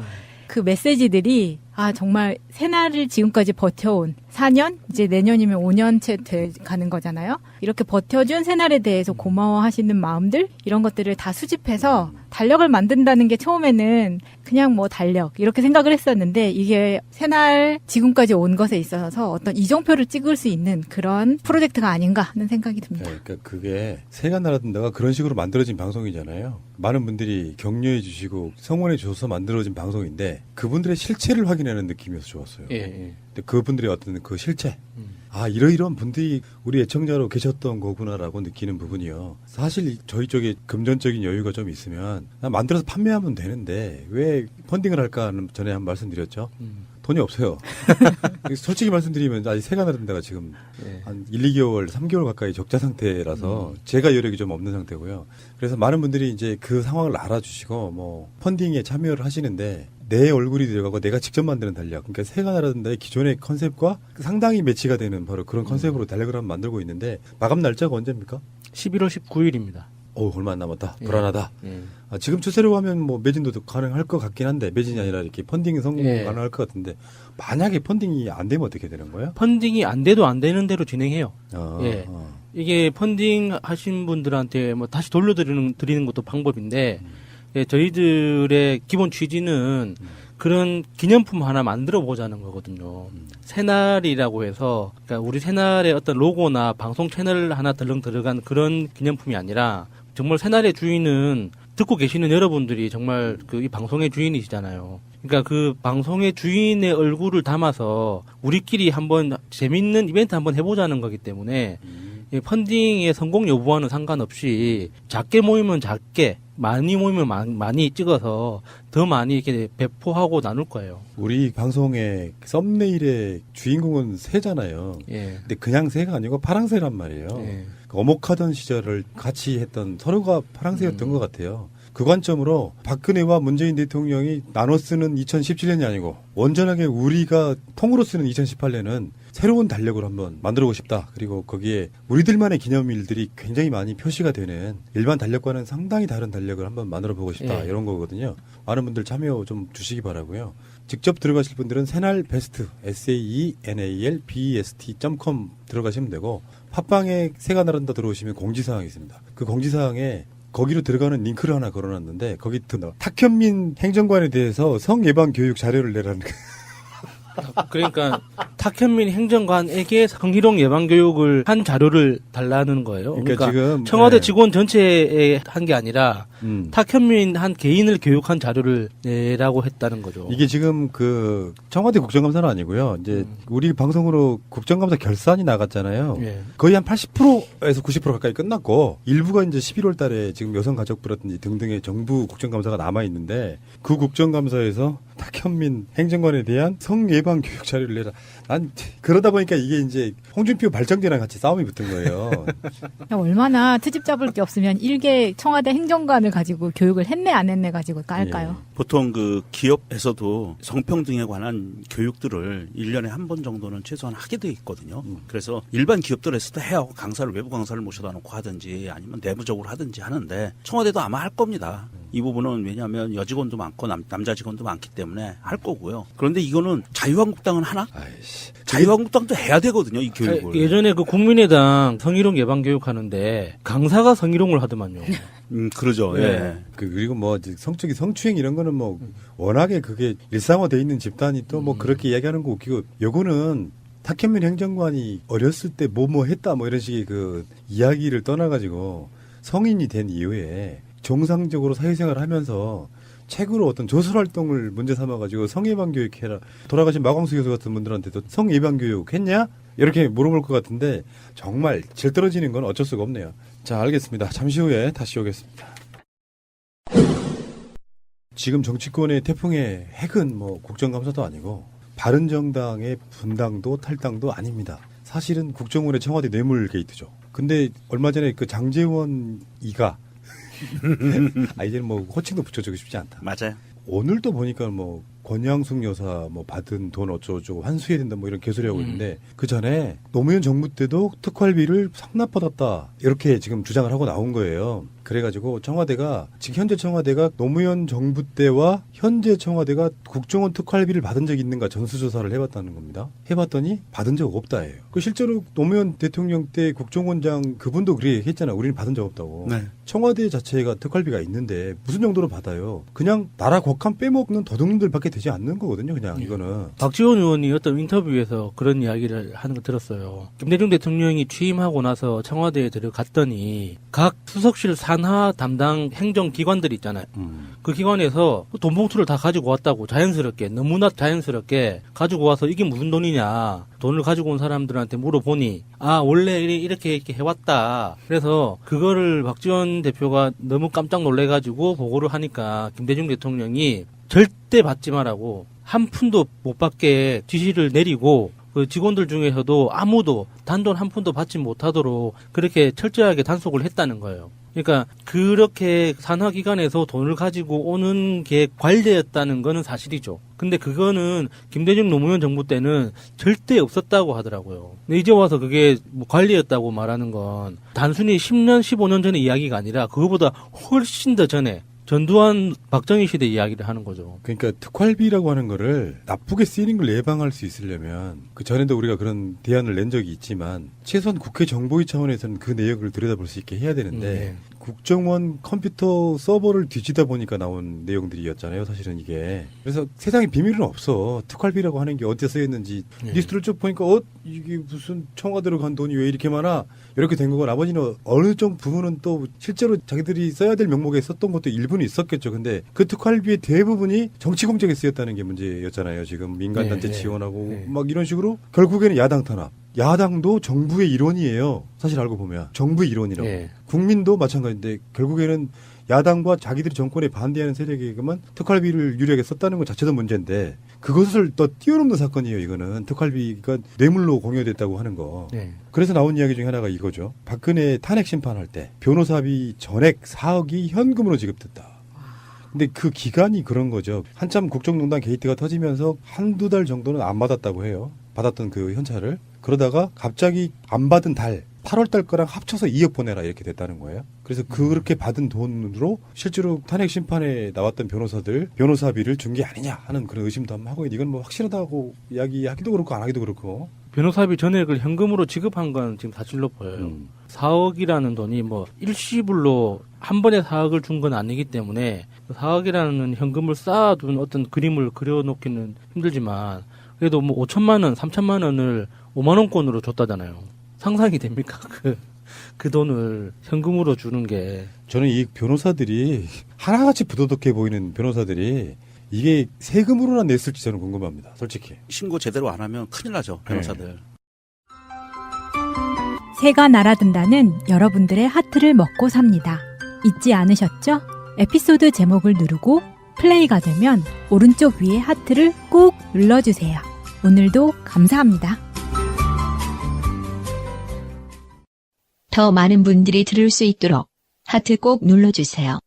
그 메시지들이 아 정말 새날을 지금까지 버텨온 4년 이제 내년이면 5년째 돼 가는 거잖아요. 이렇게 버텨준 새날에 대해서 고마워하시는 마음들 이런 것들을 다 수집해서 달력을 만든다는 게 처음에는 그냥 뭐 달력 이렇게 생각을 했었는데 이게 새날 지금까지 온 것에 있어서 어떤 이정표를 찍을 수 있는 그런 프로젝트가 아닌가 하는 생각이 듭니다. 네, 그러니까 그게 새가 날아든다가 그런 식으로 만들어진 방송이잖아요. 많은 분들이 격려해 주시고 성원해 주셔서 만들어진 방송인데 그분들의 실체를 확인하는 느낌이어서 좋았어요. 예, 예. 근데 그분들의 어떤 그 실체. 아, 이러이러한 분들이 우리 애청자로 계셨던 거구나라고 느끼는 부분이요. 사실 저희 쪽에 금전적인 여유가 좀 있으면 만들어서 판매하면 되는데 왜 펀딩을 할까 하는 전에 한 말씀드렸죠. 돈이 없어요. 솔직히 말씀드리면 아직 새가 나른다가 지금 한 1, 2개월, 3개월 가까이 적자 상태라서 제가 여력이 좀 없는 상태고요. 그래서 많은 분들이 이제 그 상황을 알아주시고 뭐 펀딩에 참여를 하시는데 내 얼굴이 들어가고 내가 직접 만드는 달력. 그러니까 새가 날아든다의 기존의 컨셉과 상당히 매치가 되는 바로 그런 컨셉으로 달력을 한번 만들고 있는데 마감 날짜가 언제입니까? 11월 19일입니다. 얼마 안 남았다. 불안하다. 예. 아, 지금 추세로 하면 뭐 매진도 가능할 것 같긴 한데 매진이 아니라 이렇게 펀딩 성공 가능할 것 같은데 만약에 펀딩이 안 되면 어떻게 되는 거예요? 펀딩이 안 돼도 안 되는 대로 진행해요. 아, 예. 이게 펀딩 하신 분들한테 뭐 다시 돌려드리는 것도 방법인데 예, 저희들의 기본 취지는 그런 기념품 하나 만들어 보자는 거거든요. 새날이라고 해서 그러니까 우리 새날의 어떤 로고나 방송 채널 하나 덜렁 들어간 그런 기념품이 아니라 정말 새날의 주인은 듣고 계시는 여러분들이 정말 그 이 방송의 주인이시잖아요. 그러니까 그 방송의 주인의 얼굴을 담아서 우리끼리 한번 재밌는 이벤트 한번 해보자는 거기 때문에 이 펀딩의 성공 여부와는 상관없이 작게 모이면 작게 많이 모이면 많이 찍어서 더 많이 이렇게 배포하고 나눌 거예요. 우리 방송의 썸네일의 주인공은 새잖아요. 예. 근데 그냥 새가 아니고 파랑새란 말이에요. 예. 어목하던 시절을 같이 했던 서로가 파랑새였던 것 같아요. 그 관점으로 박근혜와 문재인 대통령이 나눠 쓰는 2017년이 아니고 온전하게 우리가 통으로 쓰는 2018년은 새로운 달력을 한번 만들어보고 싶다. 그리고 거기에 우리들만의 기념일들이 굉장히 많이 표시가 되는 일반 달력과는 상당히 다른 달력을 한번 만들어보고 싶다. 이런 거거든요. 많은 분들 참여 좀 주시기 바라고요. 직접 들어가실 분들은 새날베스트 SAENALBEST.com 들어가시면 되고 팟빵에 새가 나른다 들어오시면 공지사항이 있습니다. 그 공지사항에 거기로 들어가는 링크를 하나 걸어놨는데 거기 탁현민 행정관에 대해서 성예방 교육 자료를 내라는 그러니까 탁현민 행정관에게 성희롱 예방 교육을 한 자료를 달라는 거예요. 그러니까 지금 청와대 직원 전체에 한 게 아니라 탁현민 한 개인을 교육한 자료를 내라고 했다는 거죠. 이게 지금 그 청와대 국정감사는 아니고요. 이제 우리 방송으로 국정감사 결산이 나갔잖아요. 거의 한 80%에서 90% 가까이 끝났고 일부가 이제 11월 달에 지금 여성가족부라든지 등등의 정부 국정감사가 남아 있는데 그 국정감사에서 탁현민 행정관에 대한 성예방 교육 자료를 내라. 난 그러다 보니까 이게 이제 홍준표 발정제랑 같이 싸움이 붙은 거예요. 얼마나 트집 잡을 게 없으면 일개 청와대 행정관을 가지고 교육을 했네 안 했네 가지고 깔까요? 보통 그 기업에서도 성평등에 관한 교육들을 1년에 한 번 정도는 최소한 하게 돼 있거든요. 그래서 일반 기업들에서도 해요. 강사를 외부 강사를 모셔다 놓고 하든지 아니면 내부적으로 하든지 하는데 청와대도 아마 할 겁니다. 이 부분은 왜냐하면 여직원도 많고 남자 직원도 많기 때문에 할 거고요. 그런데 이거는 자유한국당은 하나? 자유한국당도 해야 되거든요, 이 교육을. 예전에 그 국민의당 성희롱 예방 교육 하는데 강사가 성희롱을 하더만요. 그러죠. 예. 그리고 뭐 성적인 성추행 이런 거는 뭐 워낙에 그게 일상화돼 있는 집단이 또 뭐 그렇게 이야기하는 거 웃기고 요거는 탁현민 행정관이 어렸을 때 뭐 했다 뭐 이런 식의 그 이야기를 떠나가지고 성인이 된 이후에 정상적으로 사회생활을 하면서 책으로 어떤 조술활동을 문제 삼아가지고 성예방 교육해라. 돌아가신 마광수 교수 같은 분들한테도 성예방 교육 했냐? 이렇게 물어볼 것 같은데 정말 질 떨어지는 건 어쩔 수가 없네요. 자, 알겠습니다. 잠시 후에 다시 오겠습니다. 지금 정치권의 태풍의 핵은 뭐 국정감사도 아니고 바른정당의 분당도 탈당도 아닙니다. 사실은 국정원의 청와대 뇌물 게이트죠. 근데 얼마 전에 그 장제원 이가 이제는 뭐 호칭도 붙여주고 싶지 않다. 맞아요. 오늘도 보니까 뭐 권양숙 여사 뭐 받은 돈 어쩌고저쩌고 환수해야 된다 뭐 이런 개소리하고 있는데 그 전에 노무현 정부 때도 특활비를 상납받았다 이렇게 지금 주장을 하고 나온 거예요. 그래가지고 청와대가 지금 현재 청와대가 노무현 정부 때와 현재 청와대가 국정원 특활비를 받은 적이 있는가 전수조사를 해봤다는 겁니다. 해봤더니 받은 적 없다예요. 그 실제로 노무현 대통령 때 국정원장 그분도 그렇게 했잖아요. 우리는 받은 적 없다고. 네. 청와대 자체가 특활비가 있는데 무슨 정도로 받아요? 그냥 나라 국한 빼먹는 도둑놈들밖에 되지 않는 거거든요. 그냥 이거는. 박지원 의원이 어떤 인터뷰에서 그런 이야기를 하는 거 들었어요. 김대중 대통령이 취임하고 나서 청와대에 들어갔더니 각 수석실 산하 담당 행정기관들 있잖아요. 그 기관에서 돈 봉투를 다 가지고 왔다고 자연스럽게 너무나 자연스럽게 가지고 와서 이게 무슨 돈이냐 돈을 가지고 온 사람들한테 물어보니 아 원래 이렇게 해왔다. 그래서 그거를 박지원 대표가 너무 깜짝 놀래가지고 보고를 하니까 김대중 대통령이 절대 받지 말라고 한 푼도 못 받게 지시를 내리고 그 직원들 중에서도 아무도 단돈 한 푼도 받지 못하도록 그렇게 철저하게 단속을 했다는 거예요. 그러니까 그렇게 산하기관에서 돈을 가지고 오는 게 관례였다는 거는 사실이죠. 근데 그거는 김대중 노무현 정부 때는 절대 없었다고 하더라고요. 근데 이제 와서 그게 뭐 관례였다고 말하는 건 단순히 10년, 15년 전의 이야기가 아니라 그거보다 훨씬 더 전에 전두환 박정희 시대 이야기를 하는 거죠. 그러니까 특활비라고 하는 거를 나쁘게 쓰이는 걸 예방할 수 있으려면 그 전에도 우리가 그런 대안을 낸 적이 있지만 최소한 국회 정보위 차원에서는 그 내역을 들여다볼 수 있게 해야 되는데 국정원 컴퓨터 서버를 뒤지다 보니까 나온 내용들이었잖아요. 사실은 이게. 그래서 세상에 비밀은 없어. 특활비라고 하는 게 어디에 쓰였는지 리스트를 쭉 보니까 이게 무슨 청와대로 간 돈이 왜 이렇게 많아? 이렇게 된 거고 나머지는 어느 정도 부분은 또 실제로 자기들이 써야 될 명목에 썼던 것도 일부는 있었겠죠. 근데 그 특활비의 대부분이 정치 공작에 쓰였다는 게 문제였잖아요. 지금 민간단체 지원하고 막 이런 식으로 결국에는 야당 탄압. 야당도 정부의 일원이에요. 사실 알고 보면 정부의 일원이라고. 국민도 마찬가지인데 결국에는 야당과 자기들이 정권에 반대하는 세력에게만 특활비를 유리하게 썼다는 것 자체도 문제인데 그것을 또 뛰어넘는 사건이에요. 이거는 특활비가 뇌물로 공여됐다고 하는 거. 그래서 나온 이야기 중에 하나가 이거죠. 박근혜 탄핵 심판할 때 변호사비 전액 4억이 현금으로 지급됐다. 근데 그 기간이 그런 거죠. 한참 국정농단 게이트가 터지면서 한두 달 정도는 안 받았다고 해요. 받았던 그 현찰을. 그러다가 갑자기 안 받은 달 8월 달 거랑 합쳐서 2억 보내라 이렇게 됐다는 거예요. 그래서 그렇게 받은 돈으로 실제로 탄핵 심판에 나왔던 변호사들 변호사비를 준 게 아니냐 하는 그런 의심도 한번 하고 이건 뭐 확실하다고 이야기하기도 그렇고 안 하기도 그렇고. 변호사비 전액을 현금으로 지급한 건 지금 사실로 보여요. 4억이라는 돈이 뭐 일시불로 한 번에 4억을 준 건 아니기 때문에 4억이라는 현금을 쌓아둔 어떤 그림을 그려놓기는 힘들지만 그래도 뭐 5천만 원, 3천만 원을 5만 원권으로 줬다잖아요. 상상이 됩니까? 그 돈을 현금으로 주는 게. 저는 이 변호사들이 하나같이 부도덕해 보이는 변호사들이 이게 세금으로나 냈을지 저는 궁금합니다. 솔직히. 신고 제대로 안 하면 큰일 나죠. 변호사들. 네. 새가 날아든다는 여러분들의 하트를 먹고 삽니다. 잊지 않으셨죠? 에피소드 제목을 누르고 플레이가 되면 오른쪽 위에 하트를 꾹 눌러주세요. 오늘도 감사합니다. 더 많은 분들이 들을 수 있도록 하트 꼭 눌러주세요.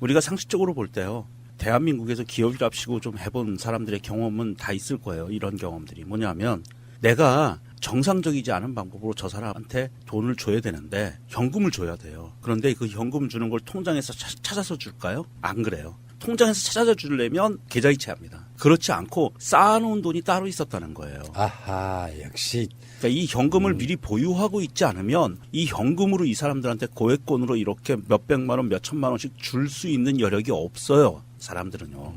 우리가 상식적으로 볼 때요. 대한민국에서 기업이랍시고 좀 해본 사람들의 경험은 다 있을 거예요. 이런 경험들이. 뭐냐면 내가 정상적이지 않은 방법으로 저 사람한테 돈을 줘야 되는데 현금을 줘야 돼요. 그런데 그 현금 주는 걸 통장에서 찾아서 줄까요? 안 그래요. 통장에서 찾아서 주려면 계좌이체합니다. 그렇지 않고 쌓아놓은 돈이 따로 있었다는 거예요. 아하, 역시. 그러니까 이 현금을 미리 보유하고 있지 않으면 이 현금으로 이 사람들한테 고액권으로 이렇게 몇백만 원, 몇천만 원씩 줄 수 있는 여력이 없어요. 사람들은요.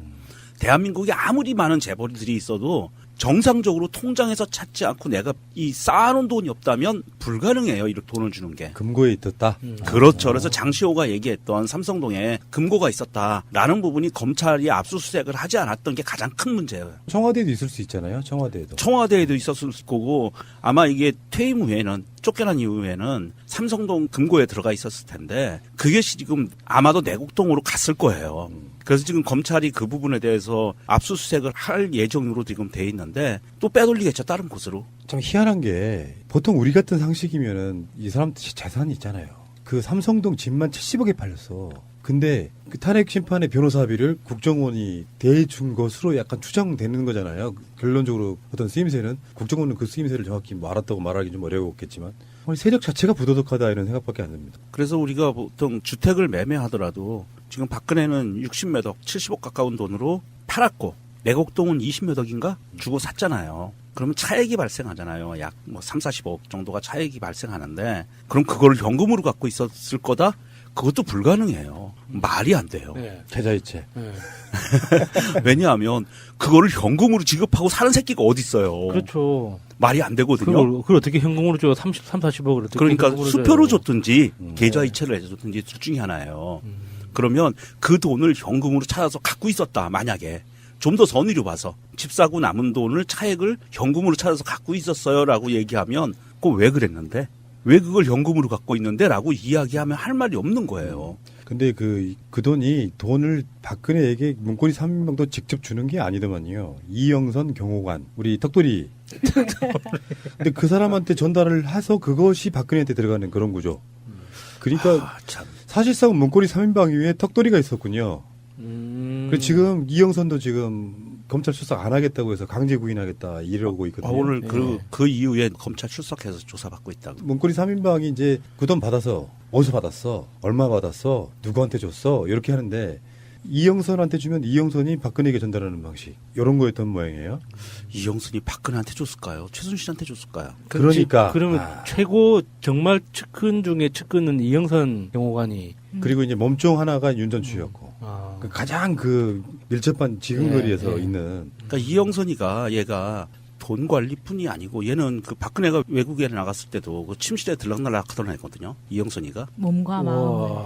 대한민국에 아무리 많은 재벌들이 있어도 정상적으로 통장에서 찾지 않고 내가 이 쌓아놓은 돈이 없다면 불가능해요. 이렇게 돈을 주는 게. 금고에 있었다? 그렇죠. 그래서 장시호가 얘기했던 삼성동에 금고가 있었다라는 부분이 검찰이 압수수색을 하지 않았던 게 가장 큰 문제예요. 청와대에도 있을 수 있잖아요. 청와대에도. 청와대에도 있었을 거고 아마 이게 퇴임 후에는 쫓겨난 이후에는 삼성동 금고에 들어가 있었을 텐데 그게 지금 아마도 내곡동으로 갔을 거예요. 그래서 지금 검찰이 그 부분에 대해서 압수수색을 할 예정으로 지금 돼 있는데 또 빼돌리겠죠. 다른 곳으로. 참 희한한 게 보통 우리 같은 상식이면은 이 사람 재산이 있잖아요. 그 삼성동 집만 70억에 팔렸어. 근데 그 탄핵 심판의 변호사비를 국정원이 대준 것으로 약간 추정되는 거잖아요. 결론적으로 어떤 쓰임새는 국정원은 그 쓰임새를 정확히 뭐 알았다고 말하기 좀 어려웠겠지만 세력 자체가 부도덕하다 이런 생각밖에 안 듭니다. 그래서 우리가 보통 주택을 매매하더라도 지금 박근혜는 60몇 억, 70억 가까운 돈으로 팔았고 내곡동은 20몇 억인가 주고 샀잖아요. 그러면 차액이 발생하잖아요. 약 뭐 3, 40억 정도가 차액이 발생하는데 그럼 그걸 현금으로 갖고 있었을 거다? 그것도 불가능해요. 말이 안 돼요. 네. 계좌이체. 네. 왜냐하면 그거를 현금으로 지급하고 사는 새끼가 어디 있어요. 그렇죠. 말이 안 되거든요. 그걸 어떻게 현금으로 줘? 30, 40억을 어떻게 그러니까 현금으로 수표로 줘요? 줬든지 계좌이체를 해줬든지 둘 중에 하나예요. 그러면 그 돈을 현금으로 찾아서 갖고 있었다. 만약에 좀 더 선의로 봐서 집 사고 남은 돈을 차액을 현금으로 찾아서 갖고 있었어요라고 얘기하면 그거 왜 그랬는데? 왜 그걸 현금으로 갖고 있는데? 라고 이야기하면 할 말이 없는 거예요. 근데 그 돈을 박근혜에게 문고리 3인방도 직접 주는 게 아니더만요. 이영선 경호관, 우리 턱돌이. 근데 그 사람한테 전달을 해서 그것이 박근혜한테 들어가는 그런 구조. 그러니까 사실상 문고리 3인방 위에 턱돌이가 있었군요. 그래서 지금 이영선도 지금 검찰 출석 안 하겠다고 해서 강제 구인하겠다 이러고 있거든요. 오늘 그 이후에 검찰 출석해서 조사받고 있다고. 문고리 3인방이 이제 그 돈 받아서 어디서 받았어? 얼마 받았어? 누구한테 줬어? 이렇게 하는데 이영선한테 주면 이영선이 박근혜에게 전달하는 방식 이런 거였던 모양이에요. 이영선이 박근혜한테 줬을까요? 최순실한테 줬을까요? 그러니까 그러면 최고 정말 측근 중에 측근은 이영선 경호관이 그리고 이제 몸종 하나가 윤 전 추였고 그 가장 그 밀접한 지근거리에서 있는. 그러니까 이영선이가 얘가 돈 관리뿐이 아니고 얘는 그 박근혜가 외국에 나갔을 때도 그 침실에 들락날락 하던 애거든요. 이영선이가. 몸과 마음을.